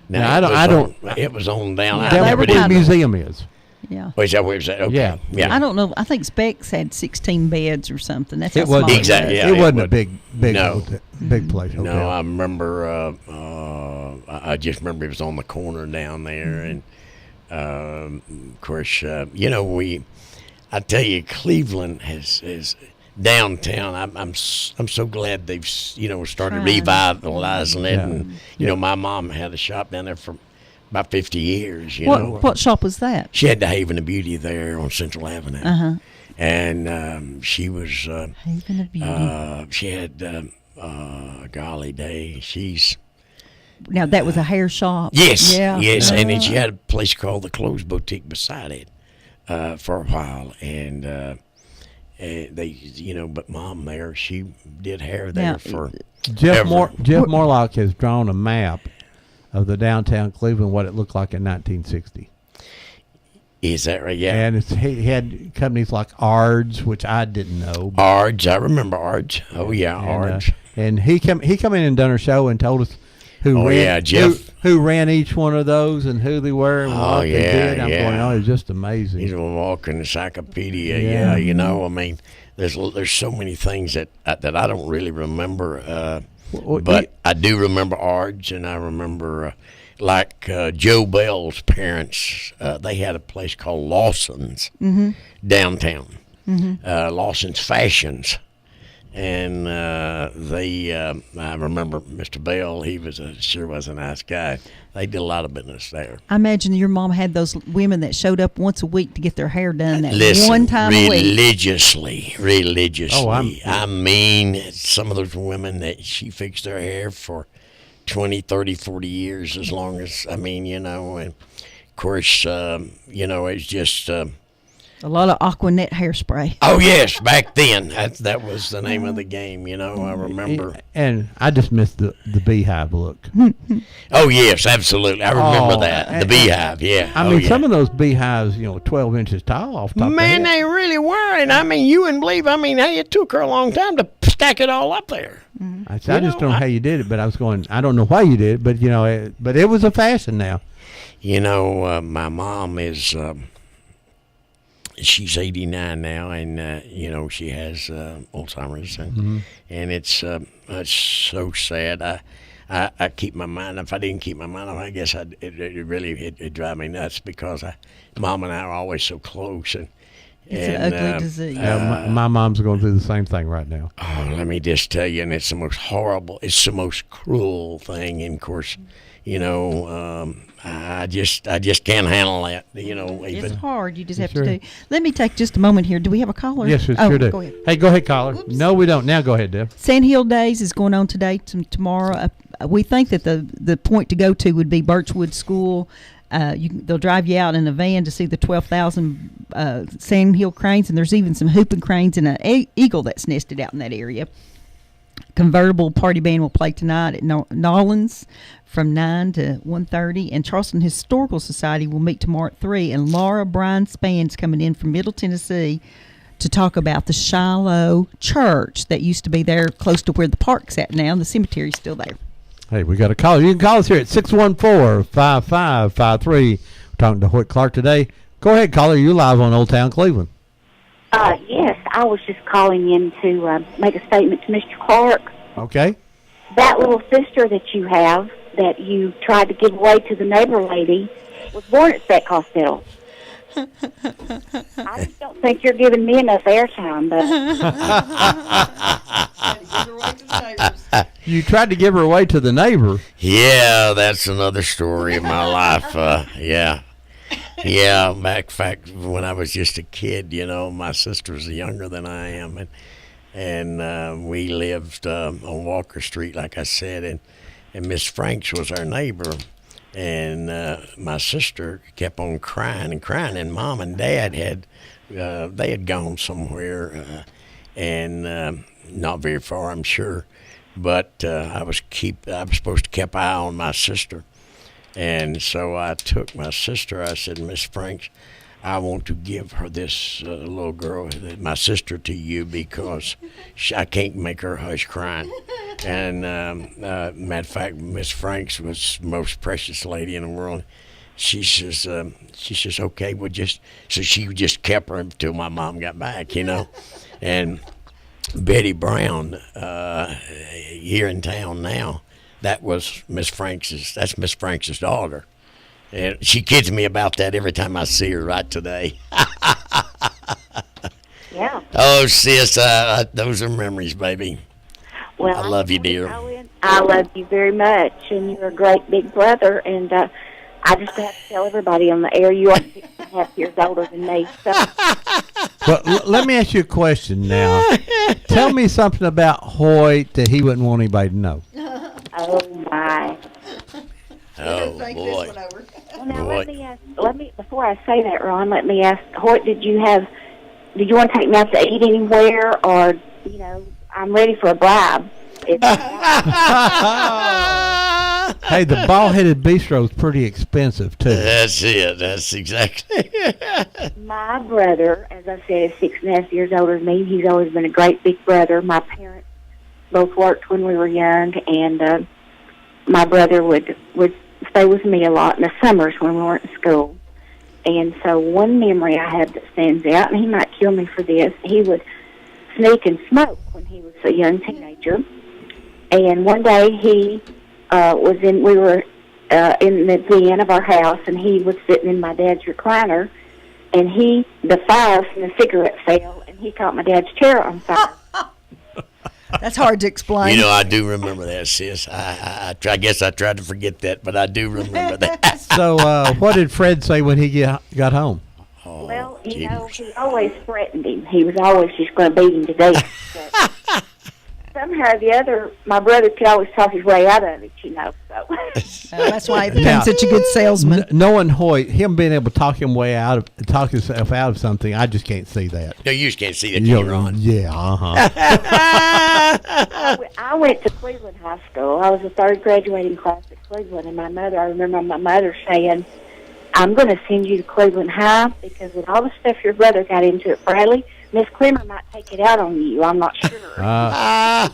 Now, I don't. It was on down. That's where the museum is. Yeah. Oh, is that where it's at? Okay. Yeah. I don't know. I think Specs had 16 beds or something. That's how It wasn't small exactly. it Yeah, it wasn't a was. big No. big place. Hotel. No, I remember. I just remember it was on the corner down there, and of course, I tell you, Cleveland is downtown. I'm so glad they've started revitalizing it, and my mom had a shop down there for about 50 years. What shop was that? She had the Haven of Beauty there on Central Avenue. Uh-huh. And she was Haven of Beauty. she had golly day. Now that was a hair shop. Yes, Yeah. yes, and then she had a place called the Clothes Boutique beside it for a while, and they, but Mom there, she did hair there Now, for Jeff Morlock has drawn a map of the downtown Cleveland, what it looked like in 1960. Is that right? Yeah. And he had companies like Ards, which I didn't know. Ards, I remember Ards. Oh yeah, Ards. And he come in and done a show and told us who ran each one of those and who they were and what they did. I'm going, it was just amazing. He's a walking encyclopedia. Yeah, I mean, there's so many things that I don't really remember. But I do remember Ards, and I remember Joe Bell's parents. They had a place called Lawson's downtown, Lawson's Fashions, and I remember Mr. Bell. He sure was a nice guy. They did a lot of business there. I imagine your mom had those women that showed up once a week to get their hair done Listen, one time a week. Religiously. Oh, I mean, some of those women that she fixed their hair for 20, 30, 40 years, as long as, and of course, it's just... a lot of Aquanet hairspray. Oh, yes, back then. That was the name of the game, I remember. And I just missed the beehive look. Oh, yes, absolutely. I remember that. The beehive, yeah. I mean, some of those beehives, 12 inches tall off top of Man, they really were. And, you wouldn't believe, it took her a long time to stack it all up there. I just don't know how you did it, but I was going, I don't know why you did it, but, but it was a fashion now. My mom is... she's 89 now, and she has Alzheimer's, and it's so sad. I keep my mind. If I didn't keep my mind, I guess it'd drive me nuts because Mom and I are always so close, and it's an ugly disease. My mom's going through the same thing right now. Oh, let me just tell you, and it's the most horrible, it's the most cruel thing, and of course, I just can't handle that. It's hard. You just have to do. Let me take just a moment here. Do we have a caller? Yes, we sure do. Go ahead. Hey, go ahead, caller. Oops. No, we don't. Now go ahead, Deb. Sandhill Days is going on today, tomorrow. We think that the point to go to would be Birchwood School. They'll drive you out in a van to see the 12,000 sandhill cranes, and there's even some hooping cranes and an eagle that's nested out in that area. Convertible party band will play tonight at Nolans from 9 to 1:30, and Charleston Historical Society will meet tomorrow at 3. And Laura Bryan Span's coming in from Middle Tennessee to talk about the Shiloh Church that used to be there close to where the park's at now, and the cemetery's still there. Hey, we got a caller. You can call us here at 614-5553. We're talking to Hoyt Clark today. Go ahead, caller. You're live on Old Town Cleveland. Yes, I was just calling in to make a statement to Mr. Clark. Okay. That little sister that you have, that you tried to give away to the neighbor lady, was born at Speck Hospital. I just don't think you're giving me enough airtime, but You tried to give her away to the neighbor. Yeah, that's another story of my life. Yeah, fact, when I was just a kid, my sister's younger than I am, and we lived on Walker Street, like I said, and Miss Franks was our neighbor, and my sister kept on crying, and Mom and Dad had gone somewhere, and not very far, I'm sure, but I was supposed to keep an eye on my sister. And so I took my sister. I said, Miss Franks, I want to give her this little girl, my sister, to you because I can't make her hush crying. And matter of fact, Miss Franks was the most precious lady in the world. She says, okay, so she just kept her until my mom got back, And Betty Brown, here in town now, that's Miss Franks's daughter. And she kids me about that every time I see her right today. yeah. Oh, sis, those are memories, baby. Well, I love you, dear. I love you very much, and you're a great big brother, and I just have to tell everybody on the air you are 6.5 years older tan me. So. Well, let me ask you a question now. Tell me something about Hoyt that he wouldn't want anybody to know. Oh, my. Oh, boy. Well, now, let me, before I say that, Ron, let me ask, Hoyt, did you want to take me out to eat anywhere, or, I'm ready for a bribe. Hey, the Bald-Headed Bistro is pretty expensive, too. That's it. That's exactly. My brother, as I said, is 6.5 years older than me. He's always been a great big brother. My parents both worked when we were young, and my brother would stay with me a lot in the summers when we weren't in school. And so one memory I have that stands out, and he might kill me for this, he would sneak and smoke when he was a young teenager. And one day we were in the den of our house, and he was sitting in my dad's recliner, and the fire from the cigarette fell, and he caught my dad's chair on fire. That's hard to explain. I do remember that, sis. I guess I tried to forget that, but I do remember that. So, what did Fred say when he got home? Oh, well, he always threatened him. He was always just going to beat him to death. But somehow or the other, my brother could always talk his way out of it, So. That's why he became such a good salesman. Knowing Hoyt, him being able to talk himself out of something, I just can't see that. No, you just can't see that, can you, Ron? Yeah, I went to Cleveland High School. I was the third graduating class at Cleveland, and I remember my mother saying, I'm going to send you to Cleveland High because with all the stuff your brother got into at Bradley, Miss Clemmer might take it out on you. I'm not sure. My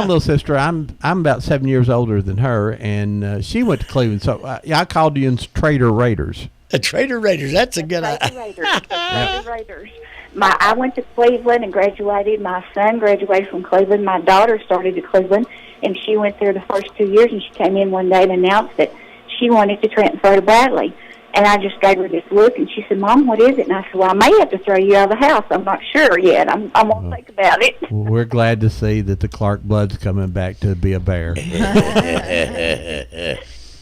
little sister, I'm about 7 years older than her, and she went to Cleveland. So I called you in Trader Raiders. Trader Raiders, that's a good idea. Trader Raiders. I went to Cleveland and graduated. My son graduated from Cleveland. My daughter started at Cleveland, and she went there the first 2 years, and she came in one day and announced that she wanted to transfer to Bradley. And I just gave her this look, and she said, Mom, what is it? And I said, well, I may have to throw you out of the house. I'm not sure yet. I'm going to think about it. Well, we're glad to see that the Clark blood's coming back to be a bear.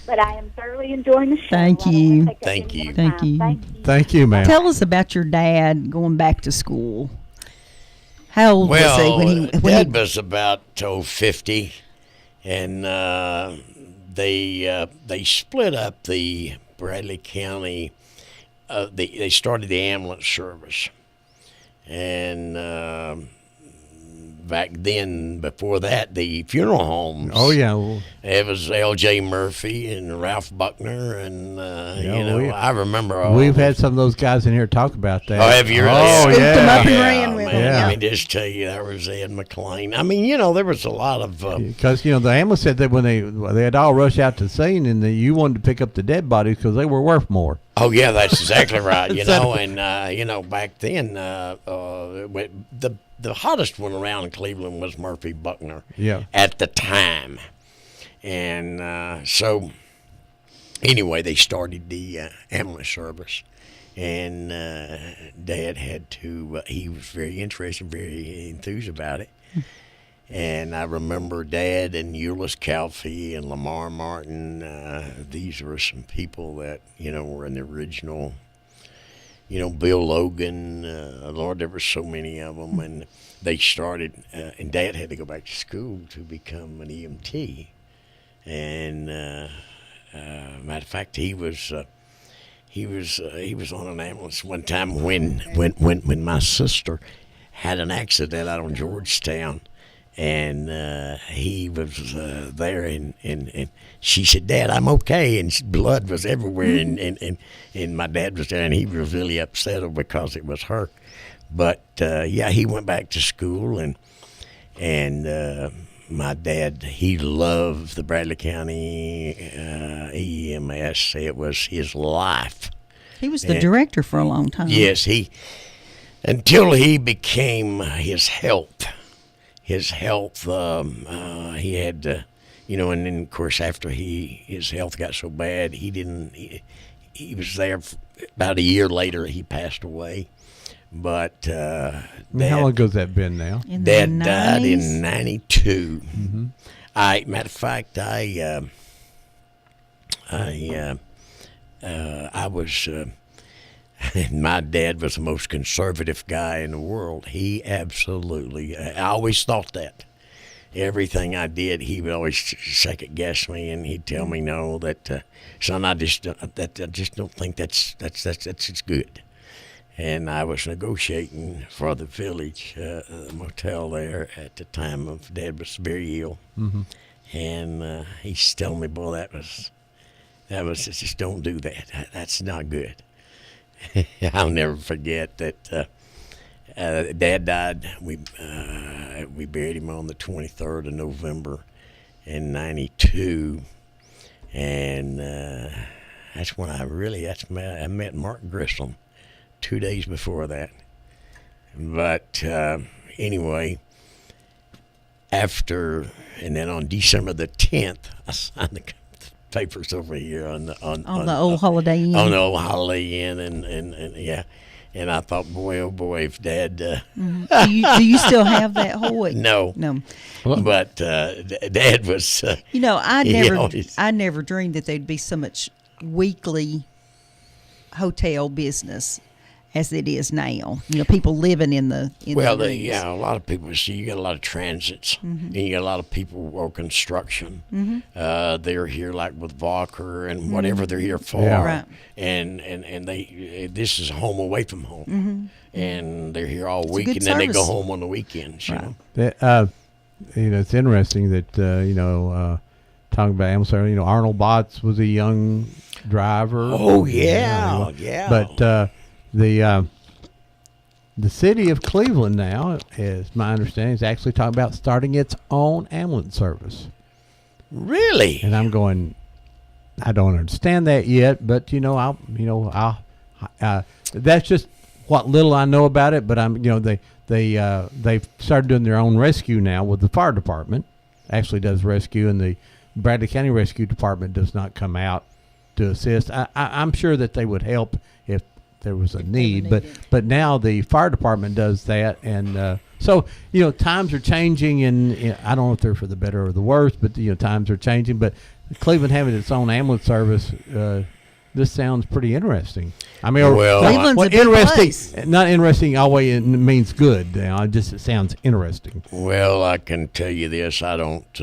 But I am thoroughly enjoying the show. Thank you. Thank you. Thank you, ma'am. Tell us about your dad going back to school. How old was he when Dad was about 50, and they split up the Bradley County. They started the ambulance service, and back then, before that, the funeral homes. Oh yeah, it was L.J. Murphy and Ralph Buckner, and I remember. We've had some of those guys in here talk about that. Oh, have you really? Oh, Scooped them up and yeah, ran with man. them. Yeah. Let me just tell you, there was Ed McLean. I mean, there was a lot of. Because the ambulance said that when they had all rushed out to the scene, and you wanted to pick up the dead bodies because they were worth more. Oh yeah, that's exactly right. And back then, the hottest one around in Cleveland was Murphy Buckner. Yeah. At the time, and so anyway, they started the ambulance service, and Dad had to. He was very interested, very enthused about it. And I remember Dad and Euless Calfee and Lamar Martin. These were some people that were in the original. Bill Logan. Lord, there were so many of them, and they started. And Dad had to go back to school to become an EMT. And matter of fact, he was on an ambulance one time when my sister had an accident out on Georgetown. And he was there, and she said, "Dad, I'm okay." And blood was everywhere, and my dad was there, and he was really upset because it was her. But he went back to school, and my dad, he loved the Bradley County EMS. It was his life. He was the director for a long time. Yes, until he became his health. His health, he had, and then of course after his health got so bad, he was there about a year later. He passed away, but how long ago's that been now? Dad died in '92. Mm-hmm. Matter of fact, I was. My dad was the most conservative guy in the world. He absolutely, I always thought that. Everything I did, he would always second guess me, and he'd tell me no, son, I just don't think that's good. And I was negotiating for the Village motel there at the time of Dad was very ill, and he's telling me, boy, that was just don't do that. That's not good. I'll never forget that Dad died. We buried him on the 23rd of November in '92, and that's when I met Mark Grissom 2 days before that. But anyway, and then on December the 10th, I signed the papers over here on the old Holiday Inn. On the old Holiday Inn, and yeah. And I thought, boy, oh boy, if Dad. Do you still have that Hoyt? No. But Dad was. I never dreamed that there'd be so much weekly hotel business as it is now. People living in the. A lot of people. See, you got a lot of transits, and you got a lot of people who work construction. They're here like with Walker and whatever they're here for, right. and this is home away from home, and they're here all week, and then service. they go home on the weekends. Right. It's interesting that talking about Amsterdam. Arnold Botts was a young driver. Oh yeah, yeah. But the city of Cleveland now, as my understanding, is actually talking about starting its own ambulance service. Really? And I'm going, I don't understand that yet, but that's just what little I know about it. But they've started doing their own rescue now with the fire department. Actually, does rescue, and the Bradley County Rescue Department does not come out to assist. I'm sure that they would help if there was a need, but now the fire department does that, and so times are changing, and I don't know if they're for the better or the worse, but times are changing. But Cleveland having its own ambulance service this sounds pretty interesting. I mean, Well, Cleveland's a big interesting. place. Not interesting always it means good. It sounds interesting. Well, I can tell you this. I don't.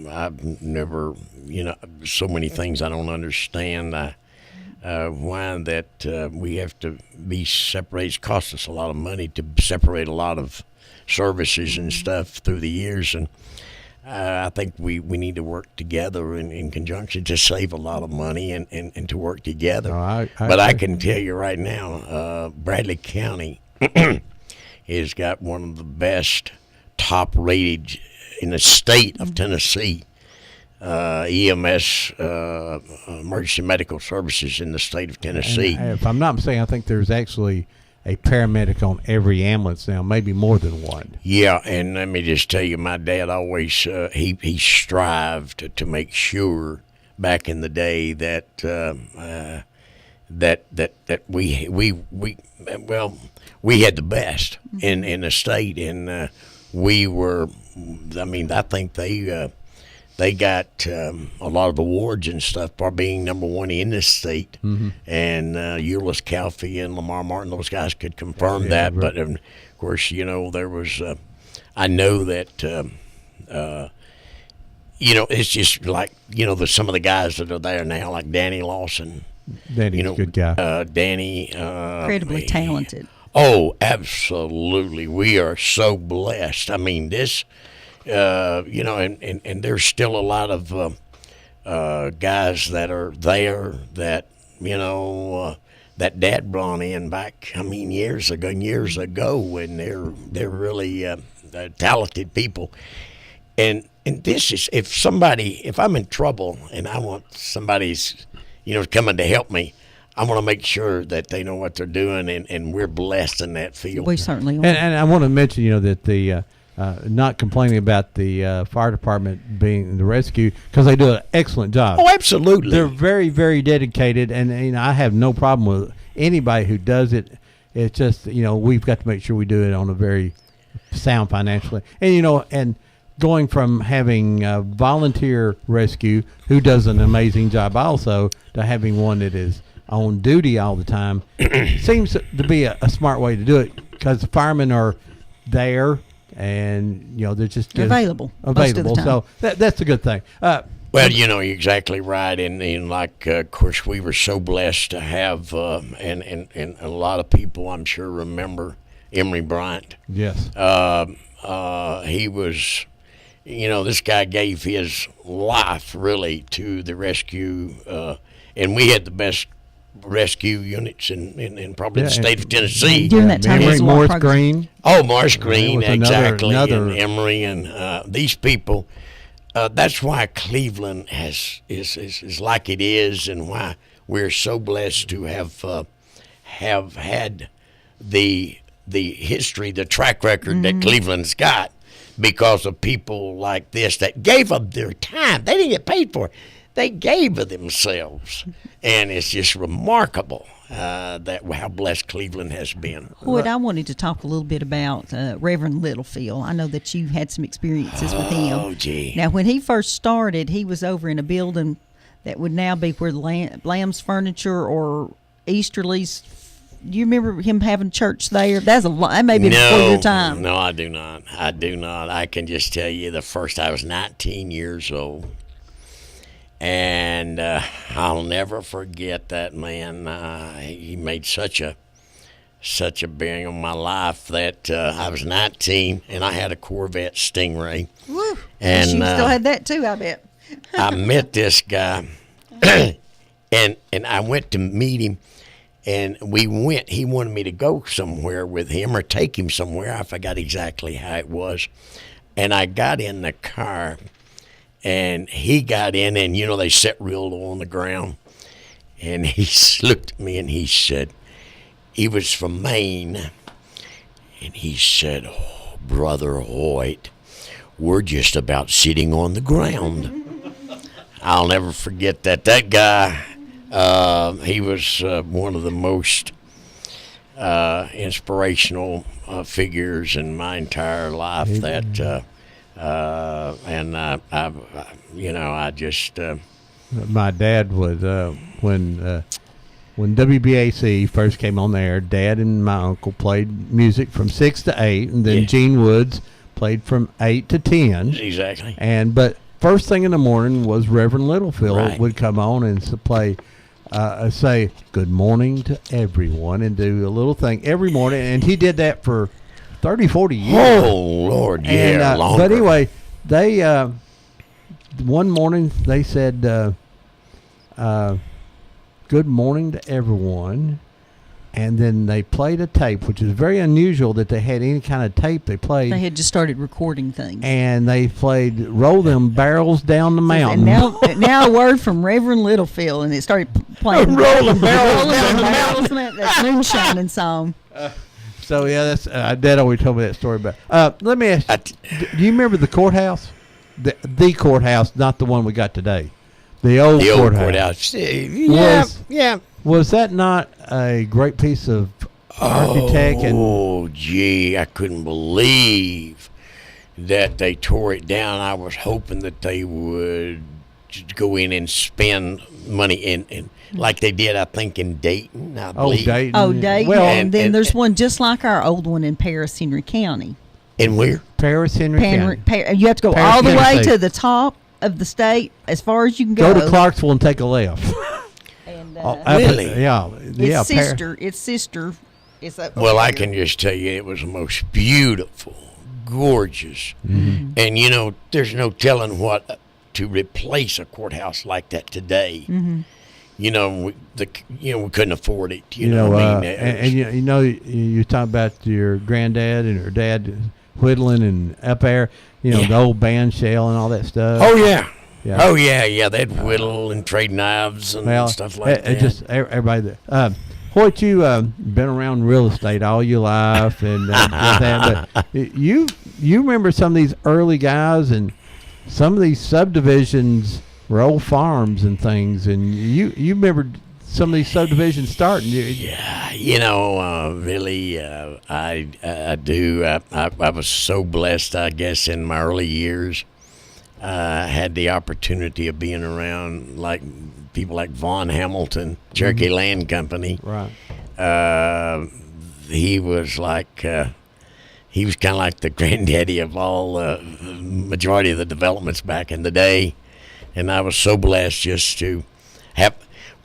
I've never. So many things I don't understand. Why that we have to be separated. It costs us a lot of money to separate a lot of services and stuff through the years, and I think we need to work together in conjunction to save a lot of money and to work together. But I can tell you right now, Bradley County has got one of the best top rated in the state of Tennessee EMS emergency medical services in the state of Tennessee. And if I'm not mistaken, I think there's actually a paramedic on every ambulance now, maybe more than one. Yeah, and let me just tell you, my dad always he strived to make sure back in the day that that we had the best in the state, and we were. I mean, I think they got a lot of awards and stuff for being number one in this state. Mm-hmm. And Euless Calfee and Lamar Martin, those guys could confirm that. Right. But, of course, there was I know that, it's just like, there's some of the guys that are there now, like Danny Lawson. Danny's a good guy. Danny. Incredibly talented. Oh, absolutely. We are so blessed. I mean, this... and there's still a lot of guys that are there that that Dad brought in back. I mean, years ago, and they're really talented people. And this is if I'm in trouble and I want somebody's coming to help me, I want to make sure that they know what they're doing, and we're blessed in that field. We certainly are. And I want to mention, that the not complaining about the fire department being the rescue, because they do an excellent job. Oh, absolutely. They're very, very dedicated, and I have no problem with anybody who does it. It's just, we've got to make sure we do it on a very sound financially. And, and going from having a volunteer rescue who does an amazing job also to having one that is on duty all the time seems to be a smart way to do it, because the firemen are there and they're just available most of the time. So that's a good thing. Well, you're exactly right, and like of course we were so blessed to have and a lot of people I'm sure remember Emory Bryant. Yes. He was, this guy gave his life really to the rescue, and we had the best rescue units in probably the state of Tennessee. During that time, Emory, Morris Green. Oh, Morris Green, exactly. Another And Emory and these people. That's why Cleveland is like it is, and why we're so blessed to have had the history, the track record that Cleveland's got, because of people like this that gave up their time. They didn't get paid for it. They gave of themselves, and it's just remarkable that how blessed Cleveland has been. Hoyt, I wanted to talk a little bit about Reverend Littlefield. I know that you had some experiences with him. Oh, gee. Now, when he first started, he was over in a building that would now be where Lamb's Furniture or Easterly's. Do you remember him having church there? That may be before your time. No, I do not. I can just tell you I was 19 years old. And I'll never forget that man. He made such a bearing on my life that I was 19 and I had a Corvette Stingray. Woo! And you still had that too, I bet. I met this guy, and I went to meet him, and we went. He wanted me to go somewhere with him or take him somewhere. I forgot exactly how it was, and I got in the car. And he got in, and, they sit real low on the ground. And he looked at me, and he said, he was from Maine. And he said, "Oh, Brother Hoyt, we're just about sitting on the ground." I'll never forget that. That guy, he was one of the most inspirational figures in my entire life. My dad would when when WBAC first came on there, Dad and my uncle played music from 6 to 8, and then Gene Woods played from 8 to 10. Exactly. But first thing in the morning was Reverend Littlefield Right. would come on and play, say good morning to everyone, and do a little thing every morning. And he did that for 30, 40 years. Oh, Lord, yeah, And, longer. but anyway, they one morning they said, good morning to everyone. And then they played a tape, which is very unusual that they had any kind of tape they played. They had just started recording things. And they played Roll Them Barrels Down the Mountain. And now a word from Reverend Littlefield, and it started playing Roll Them Barrels Roll 'em Down the Barrels, Mountain. that moonshining song. So, yeah, that's Dad always told me that story. But let me ask you, do you remember the courthouse? The courthouse, not the one we got today. The old courthouse. Yeah. Was that not a great piece of architect? Oh, gee, I couldn't believe that they tore it down. I was hoping that they would just go in and spend money in like they did, I think, in Dayton, I believe. Dayton. Oh, Dayton. Well, and then there's one just like our old one in Paris, Henry County. And where? Paris, Henry County. You have to go Paris, all the way Tennessee. to the top of the state as far as you can Go to Clarksville and take a left. Really? Yeah. It's sister. It's sister. It's up Well, over I here. can just tell you, it was the most beautiful, gorgeous, and there's no telling what to replace a courthouse like that today. Mm-hmm. We couldn't afford it. You You know know, what I mean? and you talk about your granddad and your dad whittling and up there, the old band shell and all that stuff. Oh yeah. Yeah. Oh yeah. They'd whittle and trade knives and stuff like that. Just everybody. Hoyt, you been around real estate all your life and that, but you remember some of these early guys and some of these subdivisions were old farms and things, and you remember some of these subdivisions starting. Yeah, really, I do. I was so blessed, I guess, in my early years. I had the opportunity of being around like people like Vaughn Hamilton, Cherokee Land Company. Right. He was like, he was kind of like the granddaddy of all majority of the developments back in the day, and I was so blessed just to have.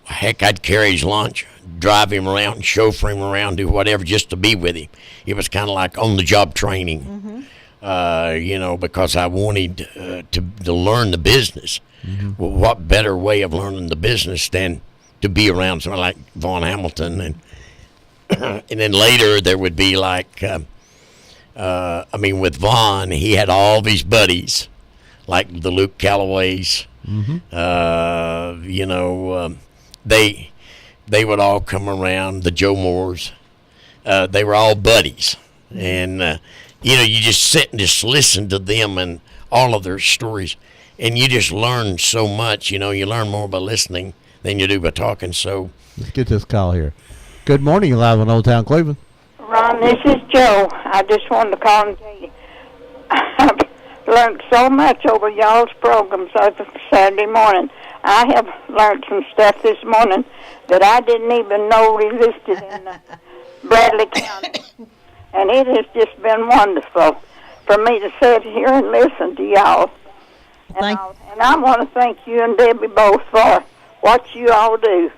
Heck, I'd carry his lunch, drive him around, chauffeur him around, do whatever just to be with him. It was kind of like on-the-job training. Because I wanted to learn the business. Well, what better way of learning the business than to be around someone like Vaughn Hamilton? And and then later there would be like, with Vaughn, he had all these buddies, like the Luke Callaways. They would all come around, the Joe Moores. They were all buddies. And you just sit and just listen to them and all of their stories, and you just learn so much. You learn more by listening than you do by talking. So Let's get this call here. Good morning, you're live on Old Town Cleveland. Ron, this is Joe. I just wanted to call and tell you I've learned so much over y'all's programs over Saturday morning. I have learned some stuff this morning that I didn't even know existed in Bradley County. And it has just been wonderful for me to sit here and listen to y'all. And I want to thank you and Debbie both for what you all do.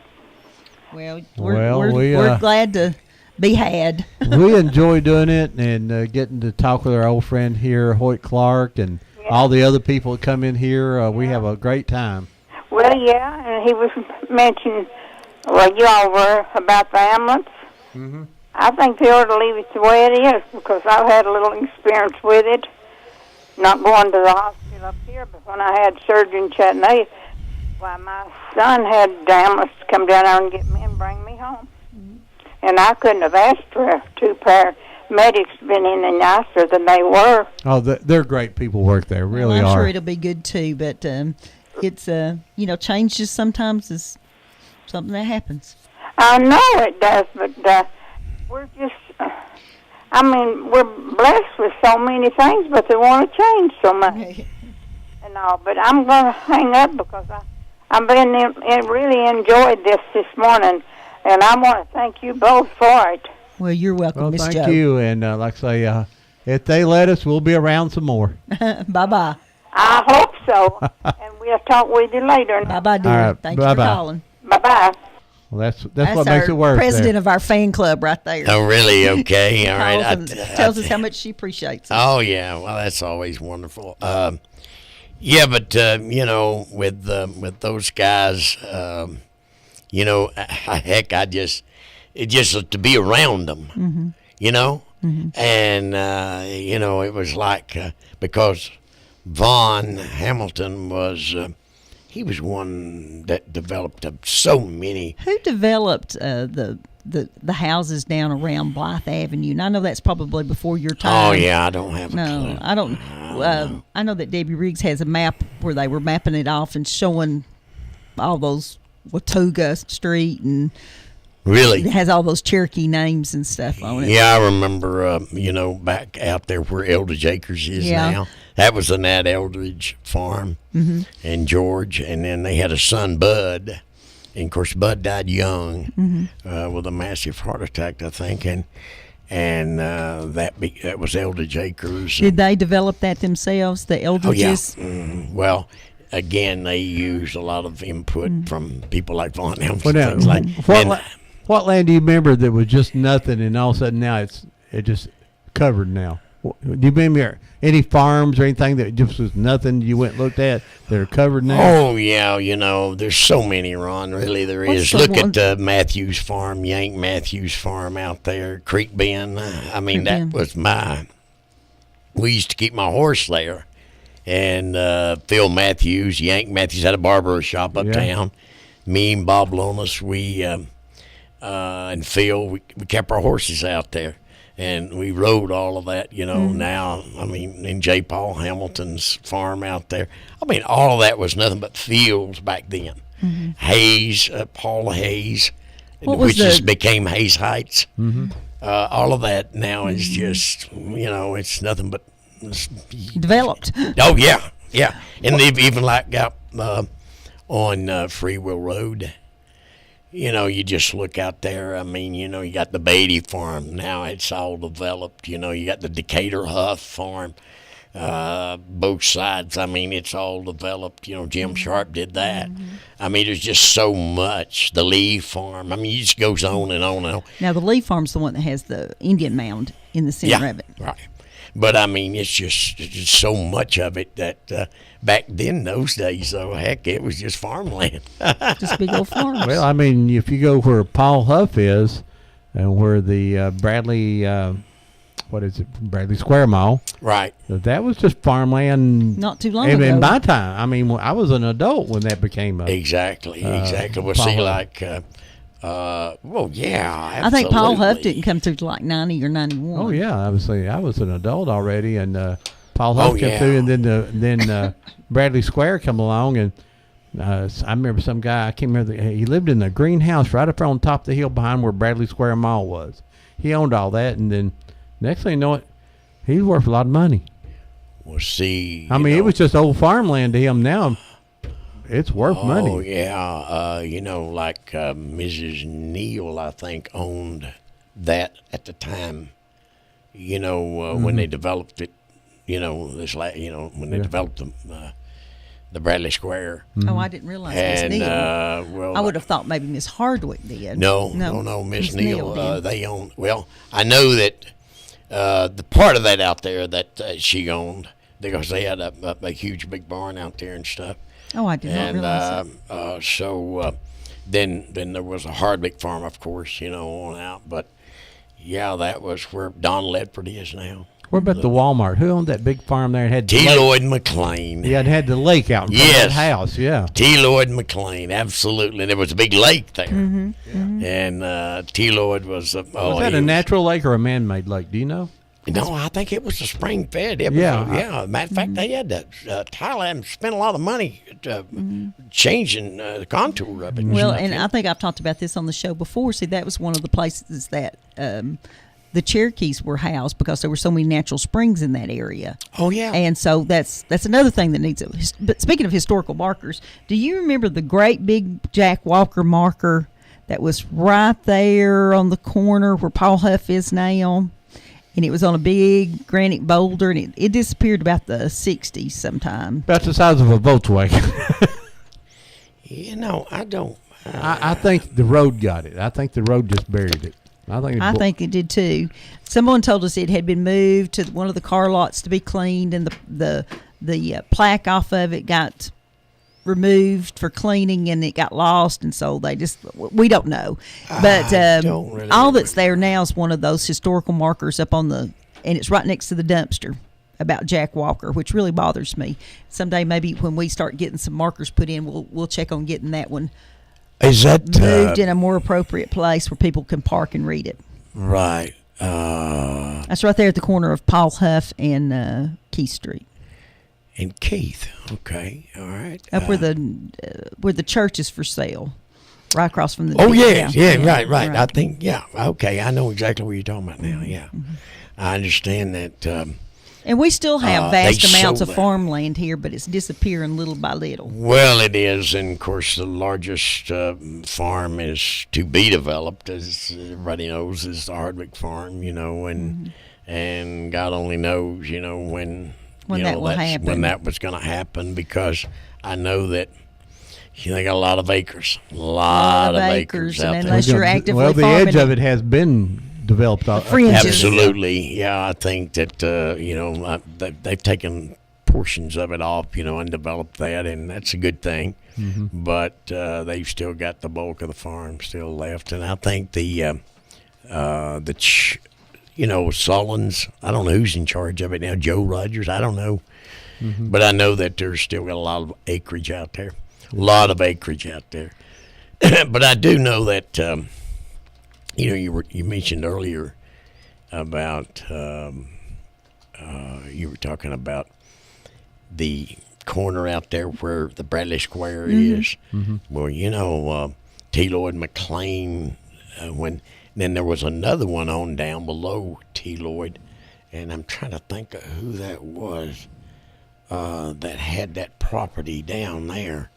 Well, we're glad to be had. We enjoy doing it and getting to talk with our old friend here, Hoyt Clark, and all the other people that come in here. We have a great time. Well, yeah, and he was mentioning, you all were about the ambulance. Mm-hmm. I think they ought to leave it the way it is because I've had a little experience with it. Not going to the hospital up here, but when I had surgery in Chattanooga, my son had the ambulance to come down there and get me and bring me home. And I couldn't have asked for two paramedics been in any nicer than they were. Oh, they're great people work there, really I'm are. sure it'll be good too, but it's change just sometimes is something that happens. I know it does, but we're just, we're blessed with so many things, but they want to change so much and all. But I'm going to hang up because I've been really enjoyed this morning, And I want to thank you both for it. Well, you're welcome, Well, Miss thank Joe. you. And like I say, if they let us, we'll be around some more. Bye-bye. I hope so. And we'll talk with you later. Bye-bye, dear. All right, Thank you for bye-bye. calling. Bye-bye. Well, that's what makes our it work. president there. of our fan club right there. Oh, really? Okay. All right. Calls and tells us how much she appreciates us. Oh, yeah. Well, that's always wonderful. Yeah, but with those guys, heck, it just to be around them, and it was like because Von Hamilton was. He was one that developed so many. Who developed the houses down around Blythe Avenue? And I know that's probably before your time. Oh yeah, I don't have a clue. I don't. I know that Debbie Riggs has a map where they were mapping it off and showing all those Watauga Street and really it has all those Cherokee names and stuff on it. Yeah, I remember. Back out there where Eldridge Acres is now. That was the Nat Eldridge farm, and George, and then they had a son, Bud, and of course Bud died young with a massive heart attack, I think, and that was Eldridge Acres. Did they develop that themselves, the Eldridges? Oh yeah. Well, again, they used a lot of input from people like Von Hamilton. Well, now, things like what land do you remember that was just nothing, and all of a sudden now it's just covered now? Do you remember any farms or anything that just was nothing you went and looked at that are covered now? Oh, yeah, there's so many, Ron, really there is. Look at Matthews Farm, Yank Matthews Farm out there, Creek Bend. I mean, that was we used to keep my horse there. And Phil Matthews, Yank Matthews had a barber shop uptown. Yeah. Me and Bob Lomas, and Phil, we kept our horses out there. And we rode all of that, now, I mean, in J. Paul Hamilton's farm out there. I mean, all of that was nothing but fields back then. Hayes, Paul Hayes, which just became Hayes Heights. All of that now is just, it's nothing but. Developed. Oh, yeah, yeah. And they've even got on Free Will Road. You just look out there. I mean, you got the Beatty farm. Now it's all developed. You got the Decatur Huff farm. Both sides. I mean, it's all developed. Jim Sharp did that. I mean, there's just so much. The Lee farm. I mean, it just goes on and on and on. Now, the Lee farm's the one that has the Indian mound in the center of it. Right. But, I mean, it's just so much of it that back then, those days, though, heck, it was just farmland. Just big old farms. Well, I mean, if you go where Paul Huff is and where the Bradley, Bradley Square Mall. Right. That was just farmland. Not too long ago. In my ago. time. I mean, I was an adult when that became Exactly. Well, Paul see, Huff. like... well, yeah, absolutely. I think Paul Huff didn't come through till like 90 or 91. Oh yeah, obviously I was an adult already, and Paul Huff came through, and then Bradley Square come along, and I remember some guy, I can't remember, he lived in the greenhouse right up on top of the hill behind where Bradley Square Mall was. He owned all that, and then next thing you know, he's worth a lot of money. Well, see, I mean, it was just old farmland to him. Now it's worth money. Oh yeah, like Mrs. Neal, I think, owned that at the time. When they developed it, when they developed the Bradley Square. Oh, I didn't realize Miss Neal. I would have thought maybe Miss Hardwick did. No, Miss Neal. They owned. Well, I know that the part of that out there that she owned, because they had a huge big barn out there and stuff. Oh, I did not realize that. So then there was a Hardwick farm, of course, on out. But, yeah, that was where Don Ledford is now. What about the Walmart? Who owned that big farm there? And had T. Lloyd McLean. Yeah, it had the lake out in front of that house, yeah. T. Lloyd McLean, absolutely. There was a big lake there. And T. Lloyd was... was that a natural lake or a man-made lake? Do you know? No, I think it was a spring fed. Matter of fact, they had to Thailand spent a lot of money changing the contour of it. Well, and I think I've talked about this on the show before. See, that was one of the places that the Cherokees were housed because there were so many natural springs in that area. Oh yeah, and so that's another thing that needs it. But speaking of historical markers, do you remember the great big Jack Walker marker that was right there on the corner where Paul Huff is now. And it was on a big granite boulder, and it disappeared about the 60s sometime. About the size of a Volkswagen. I don't. I think the road got it. I think the road just buried it. I think it did too. Someone told us it had been moved to one of the car lots to be cleaned, and the plaque off of it got removed for cleaning, and it got lost, and so we don't know. But all that's there now is one of those historical markers up on and it's right next to the dumpster about Jack Walker, which really bothers me. Someday maybe when we start getting some markers put in, we'll check on getting that one. Is that moved in a more appropriate place where people can park and read it? Right. That's right there at the corner of Paul Huff and Keith Street. And Keith, okay, all right. Up where the church is for sale, right across from the. Oh yeah, right. I think okay. I know exactly what you're talking about now. Yeah, I understand that. And we still have vast amounts of that. farmland here, but it's disappearing little by little. Well, it is, and of course, the largest farm is to be developed, as everybody knows, is the Hardwick Farm. And God only knows, when that will happen. When that was going to happen, because I know that they got a lot of acres, a lot of acres out there. Unless you're actively the farming edge of it has been developed. Absolutely, yeah. I think that they've taken portions of it off, and developed that, and that's a good thing. Mm-hmm. But they've still got the bulk of the farm still left, and I think Sullins, I don't know who's in charge of it now, Joe Rogers, I don't know. Mm-hmm. But I know that there's still got a lot of acreage out there. But I do know that, you mentioned earlier about, you were talking about the corner out there where the Bradley Square is. Mm-hmm. Well, T. Lloyd McLean, then there was another one on down below T. Lloyd, and I'm trying to think of who that was that had that property down there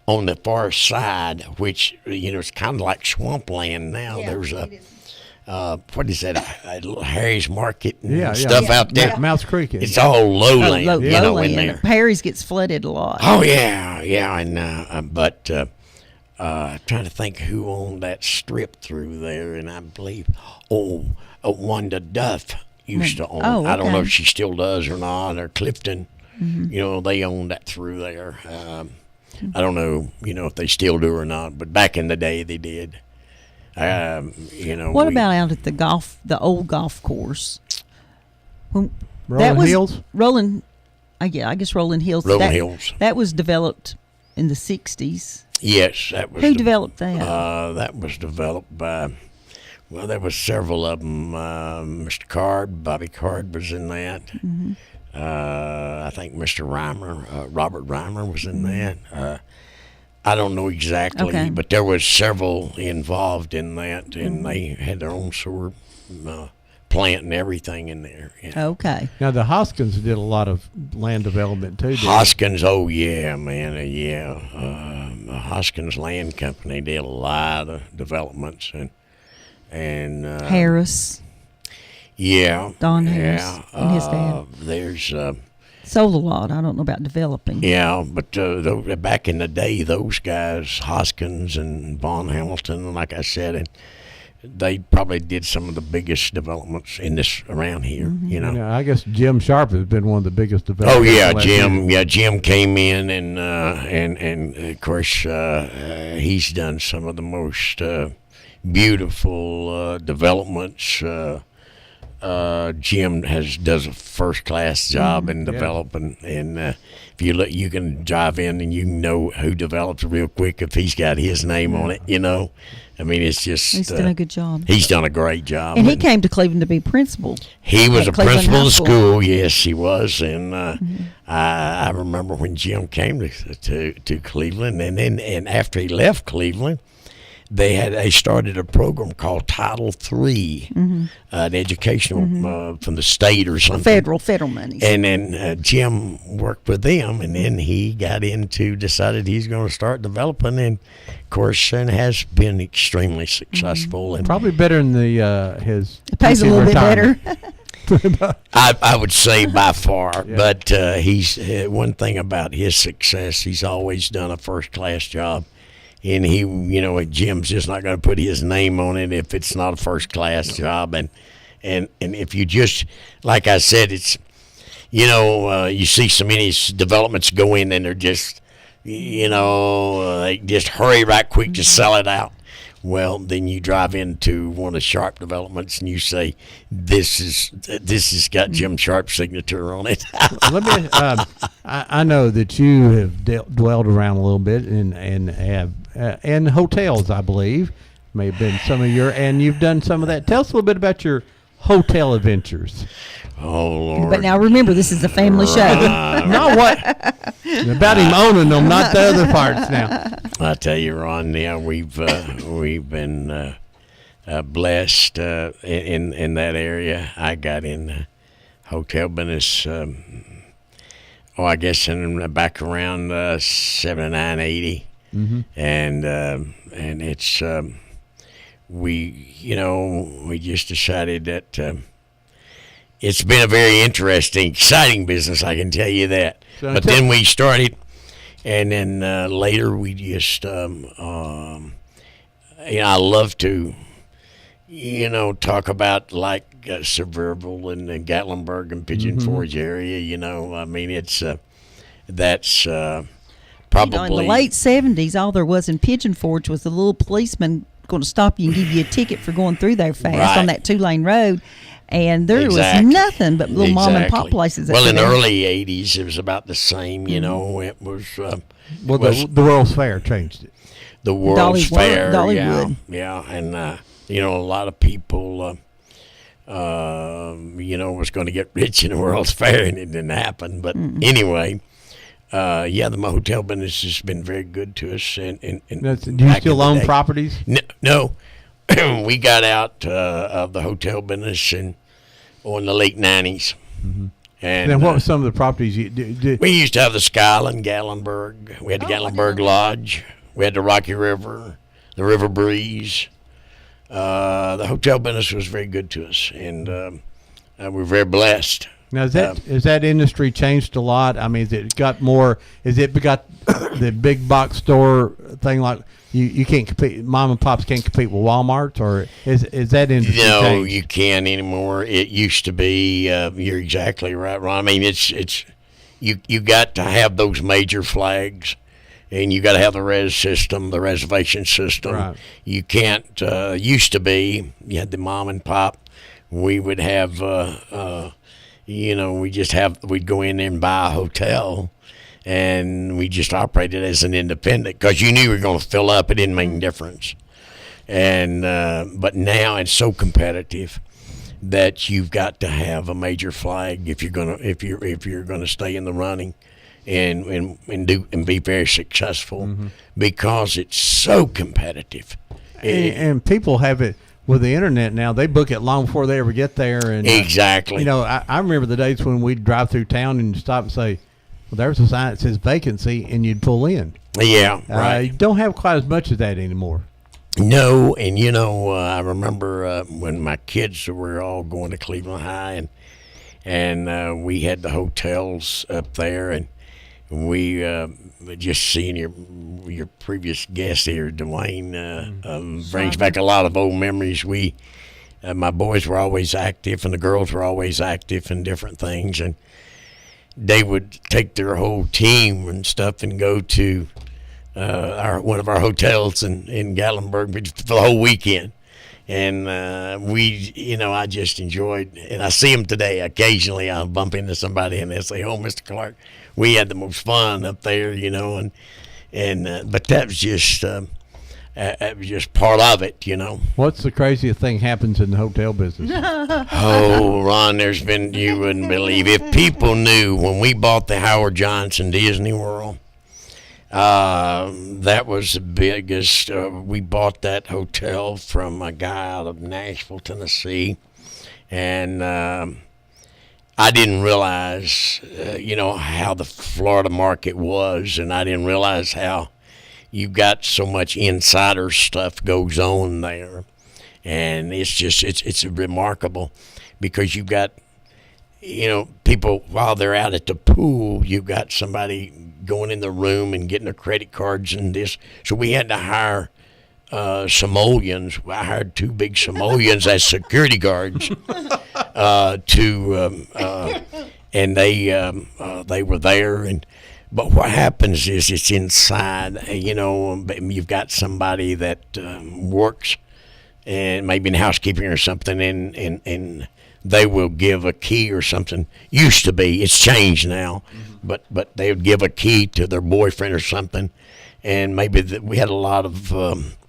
on the far side, which, it's kind of like swampland now. Yeah, there's what is that, a little Harry's Market and stuff Yeah. out there. Mouse Creek. It's all lowland, lowland. in there. Harry's gets flooded a lot. Oh, yeah, and but trying to think who owned that strip through there, and I believe, Wanda Duff used to own. Oh, I don't know okay. if she still does or not, or Clifton. Mm-hmm. They owned that through there. I don't know, if they still do or not, but back in the day they did. What about out at the old golf course? Rolling Hills? I guess Rolling Hills. Rolling Hills. That was developed in the 60s. Yes, that was. Who developed that? That was developed by, there was several of them. Mr. Card, Bobby Card was in that. Mm-hmm. I think Mr. Reimer, Robert Reimer was in that. I don't know exactly, but there was several involved in that, and they had their own sewer plant and everything in there. Yeah. Okay. Now, the Hoskins did a lot of land development, too, didn't they? Hoskins, oh, yeah, man, the Hoskins Land Company did a lot of developments, and Harris. Yeah. Don Harris and his dad. There's sold a lot. I don't know about developing. Yeah, but back in the day, those guys, Hoskins and Von Hamilton, like I said, and they probably did some of the biggest developments around here. Mm-hmm. I guess Jim Sharp has been one of the biggest developers. Oh yeah, Jim. Yeah, Jim came in and of course he's done some of the most beautiful developments. Jim does a first class job in developing, and if you look, you can drive in and you can know who develops real quick if he's got his name on it. I mean, it's just he's done a good job. He's done a great job, and he came to Cleveland to be principal. He was a Cleveland principal High of School. school. Yes, he was, and I remember when Jim came to Cleveland, and after he left Cleveland, they started a program called Title III, Mhm. an educational from the state or something. Federal money. And then Jim worked with them, and then he got into decided he's going to start developing, and of course, and has been extremely successful. And Probably better than the his. It pays a little bit better. I would say by far, but he's one thing about his success. He's always done a first class job, and Jim's just not going to put his name on it if it's not a first class job. And if you just, like I said, it's you see so many developments go in and they're just they just hurry right quick to sell it out. Well, then you drive into one of Sharp developments and you say, "This has got Jim Sharp's signature on it." Let me. I know that you have dwelled around a little bit and have in hotels, I believe, may have been some of and you've done some of that. Tell us a little bit about your hotel adventures. Oh Lord! But now remember, this is a family show. Not what about him owning them, not the other parts. Now, I tell you, Ron. Yeah, we've been blessed in that area. I got in hotel business. I guess in back around 79, 80, and it's we just decided that. It's been a very interesting, exciting business, I can tell you that. But then we started, and then later we just, I love to, talk about like Sevierville and Gatlinburg and Pigeon Forge area. I mean, it's that's probably in the late 70s. All there was in Pigeon Forge was a little policeman going to stop you and give you a ticket for going through there fast on that 2-lane road. And there was nothing but little mom and pop places. Well, in the early '80s, it was about the same. It was. The World's Fair changed it. The World's Fair, Dollywood. yeah, and a lot of people, was going to get rich in the World's Fair, and it didn't happen. But anyway, the hotel business has been very good to us. And do you still own properties? No. We got out of the hotel business in the late 90s. And then what were some of the properties you did? We used to have the Skyland, Gatlinburg. We had the Gatlinburg Lodge. We had the Rocky River, the River Breeze. The hotel business was very good to us, and we're very blessed. Now, has that industry changed a lot? I mean, has it got the big box store thing like you can't compete? Mom and pops can't compete with Walmart, or is that industry changed? No, you can't anymore. It used to be. You're exactly right, Ron. I mean, it's you got to have those major flags, and you got to have the reservation system. Right. You can't. Used to be. You had the mom and pop. We would have. We'd go in there and buy a hotel, and we just operated as an independent because you knew you were going to fill up. It didn't make a difference. And but now it's so competitive that you've got to have a major flag if you're gonna stay in the running and be very successful because it's so competitive. And people have it. With the internet now, they book it long before they ever get there. And exactly. I remember the days when we'd drive through town and stop and say, well, there's a sign that says vacancy, and you'd pull in. Yeah, right. You don't have quite as much of that anymore. No, and I remember when my kids were all going to Cleveland High, and we had the hotels up there, and we just seeing your previous guest here, Dwayne, brings back a lot of old memories. My boys were always active, and the girls were always active in different things, and they would take their whole team and stuff and go to one of our hotels in Gatlinburg for the whole weekend. And I just enjoyed, and I see them today. Occasionally I'll bump into somebody and they'll say, "Oh, Mr. Clark, we had the most fun up there," but that was just part of it, What's the craziest thing happens in the hotel business? Oh, Ron, you wouldn't believe. If people knew when we bought the Howard Johnson Disney World, That was the biggest. We bought that hotel from a guy out of Nashville, Tennessee, and I didn't realize, how the Florida market was, and I didn't realize how you got so much insider stuff goes on there, and it's remarkable because you've got, people while they're out at the pool, you've got somebody going in the room and getting their credit cards and this. So we had to hire Samoans. I hired 2 big Samoans as security guards and they were there. But what happens is it's inside. You've got somebody that works and maybe in housekeeping or something, and they will give a key or something. Used to be, it's changed now, but they would give a key to their boyfriend or something, and maybe we had a lot of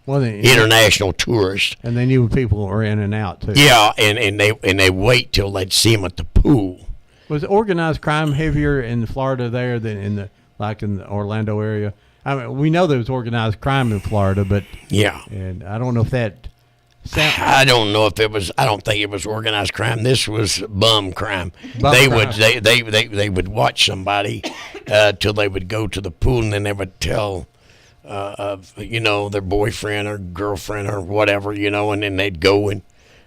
international tourists. And they knew people were in and out too. Yeah, and they wait till they'd see them at the pool. Was organized crime heavier in Florida there than in the Orlando area? I mean, we know there was organized crime in Florida, but yeah, and I don't know if that. I don't know if it was. I don't think it was organized crime. This was bum crime. They would watch somebody till they would go to the pool, and then they would tell their boyfriend or girlfriend or whatever, and then they'd go and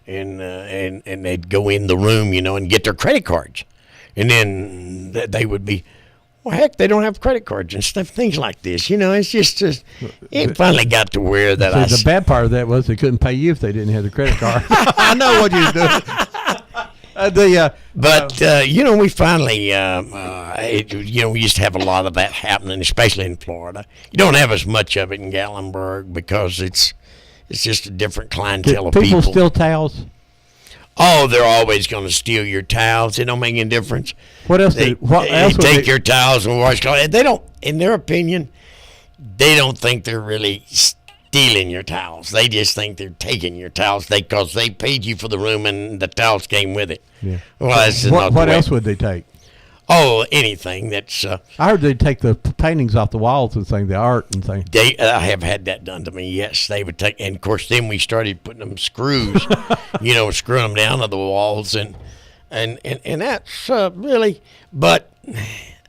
they'd go in the room, and get their credit cards, and then they would be. Well, heck, they don't have credit cards and stuff, things like this. It's just it finally got to where that the bad part of that was they couldn't pay you if they didn't have the credit card. I know what you're doing. We finally, we used to have a lot of that happening, especially in Florida. You don't have as much of it in Gatlinburg because it's just a different clientele of people. People steal towels? Oh, they're always going to steal your towels. It don't make any difference. What else? They take your towels and wash clothes. They don't, in their opinion, they don't think they're really stealing your towels. They just think they're taking your towels because they paid you for the room and the towels came with it. Yeah. Well, that's not what the way. else would they take? Oh, anything that's. I heard they'd take the paintings off the walls and things, the art and things. I have had that done to me. Yes, they would take, and of course, then we started putting them screws, screwing them down to the walls, and that's really. But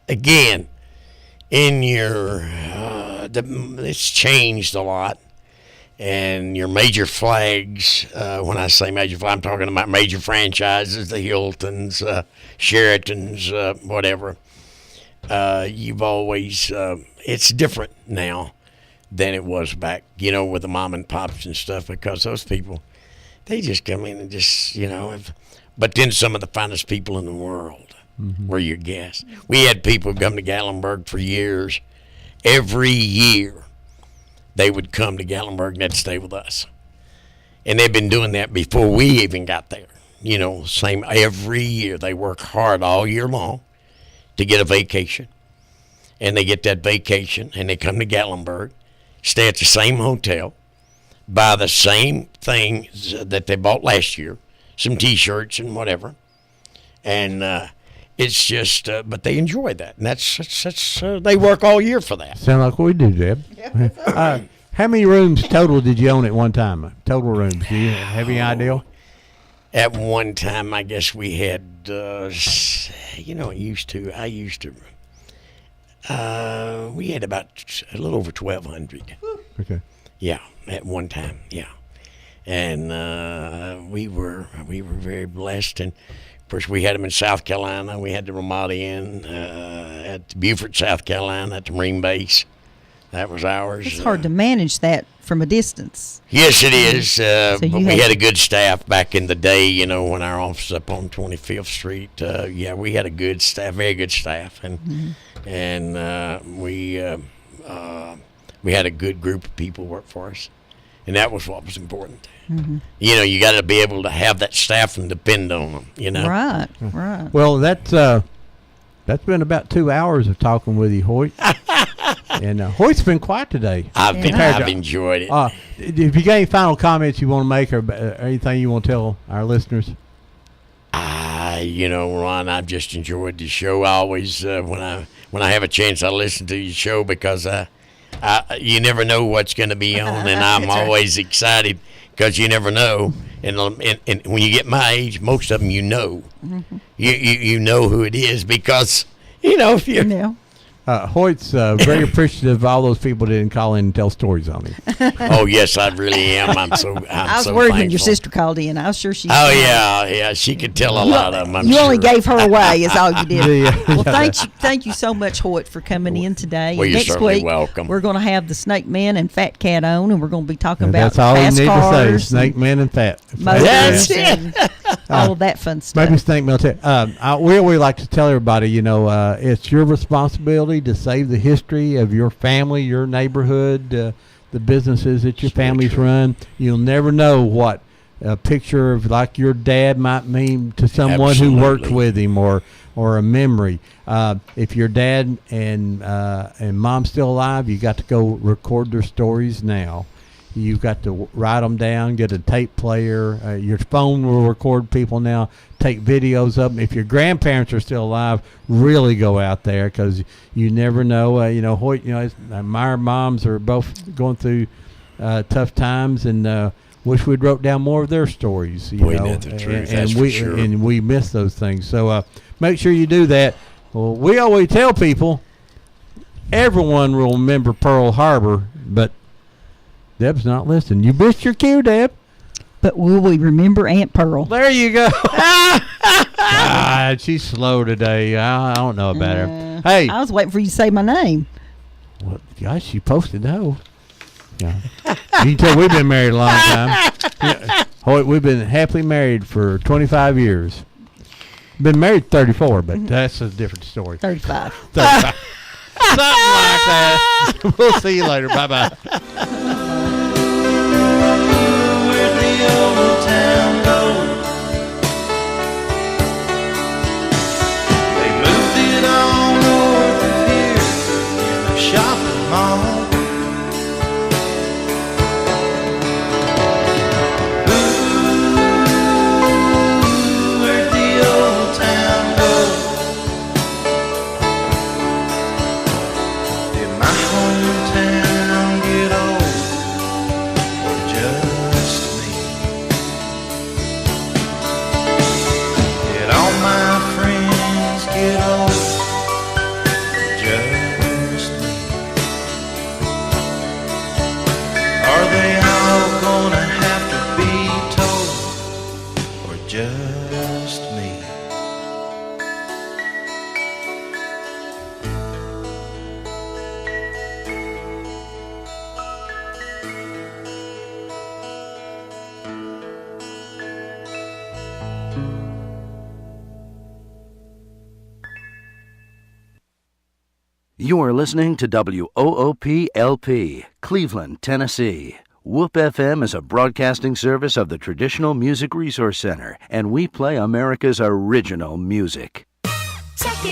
again, in your, it's changed a lot. And your major flags, when I say major flag, I'm talking about major franchises, the Hiltons, Sheratons, whatever. You've always, it's different now than it was back, with the mom and pops and stuff, because those people, they just come in and just, but then some of the finest people in the world were your guests. We had people come to Gatlinburg for years. Every year, they would come to Gatlinburg and they'd stay with us. And they've been doing that before we even got there. Same every year. They work hard all year long to get a vacation. And they get that vacation and they come to Gatlinburg, stay at the same hotel, buy the same things that they bought last year, some T-shirts and whatever. And it's just, but they enjoy that. And that's they work all year for that. Sound like we do, Deb. How many rooms total did you own at one time? Total rooms. Do you have any idea? At one time, I guess we had, we had about a little over 1,200. Okay. Yeah, at one time, yeah. And we were very blessed. And of course, we had them in South Carolina. We had the Ramada Inn at Beaufort, South Carolina, at the Marine Base. That was ours. It's hard to manage that from a distance. Yes, it is. But we had a good staff back in the day, when our office up on 25th Street. We had a good staff, very good staff. And we had a good group of people work for us. And that was what was important. Mm-hmm. You got to be able to have that staff and depend on them, Right, right. Well, that's been about 2 hours of talking with you, Hoyt. And Hoyt's been quiet today. I've enjoyed it. If you got any final comments you want to make or anything you want to tell our listeners? Ron, I've just enjoyed the show. I always, when I have a chance, I listen to your show because you never know what's going to be on, and I'm always excited because you never know. And when you get my age, most of them you know. Mm-hmm. You know who it is because, if you... Yeah. Hoyt's very appreciative of all those people that didn't call in and tell stories on him. Oh, yes, I really am. I was worried when thankful. your sister called in. I was sure she. Oh, yeah, she could tell a lot of them. You only gave her away, is all you did. Yeah. Well, thank you so much, Hoyt, for coming in today. Well, you're Next certainly week, welcome. we're going to have the Snake Man and Fat Cat on, and we're going to be talking about That's all you fast need cars to say. Snake Man and Fat. That's it. All of that fun stuff. Maybe Snake Man will tell. We always like to tell everybody, it's your responsibility to save the history of your family, your neighborhood, the businesses that your families run. You'll never know what a picture of like your dad might mean to someone who worked with him, or a memory. If your dad and mom's still alive, you got to go record their stories now. You've got to write them down, get a tape player. Your phone will record people now. Take videos of them. If your grandparents are still alive, really go out there because you never know. Hoyt, my moms are both going through tough times, and wish we'd wrote down more of their stories. That's the truth. That's for sure. And we miss those things. So make sure you do that. Well, we always tell people everyone will remember Pearl Harbor, but Deb's not listening. You missed your cue, Deb. But will we remember Aunt Pearl? There you go. God, she's slow today. I don't know about her. Hey. I was waiting for you to say my name. Well, gosh, you posted no. Yeah. You can tell we've been married a long time. Yeah. Hoyt, we've been happily married for 25 years. Been married 34, but that's a different story. 35. 35. Something like that. We'll see you later. Bye-bye. Where'd the old town go? They moved it all north of here in a shopping mall. Ooh, where'd the old town go? Did my hometown get old, or just me? Did all my friends get old, or just me? Are they all gonna have to be told, or just me? You are listening to WOOP-LP, Cleveland, Tennessee. WOOP FM is a broadcasting service of the Traditional Music Resource Center, and we play America's original music. Check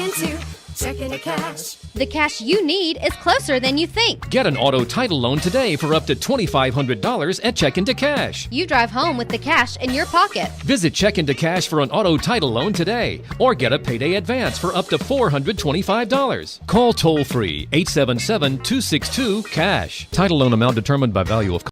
into cash. The cash you need is closer than you think. Get an auto title loan today for up to $2,500 at Check Into Cash. You drive home with the cash in your pocket. Visit Check Into Cash for an auto title loan today, or get a payday advance for up to $425. Call toll-free 877-262-CASH. Title loan amount determined by value of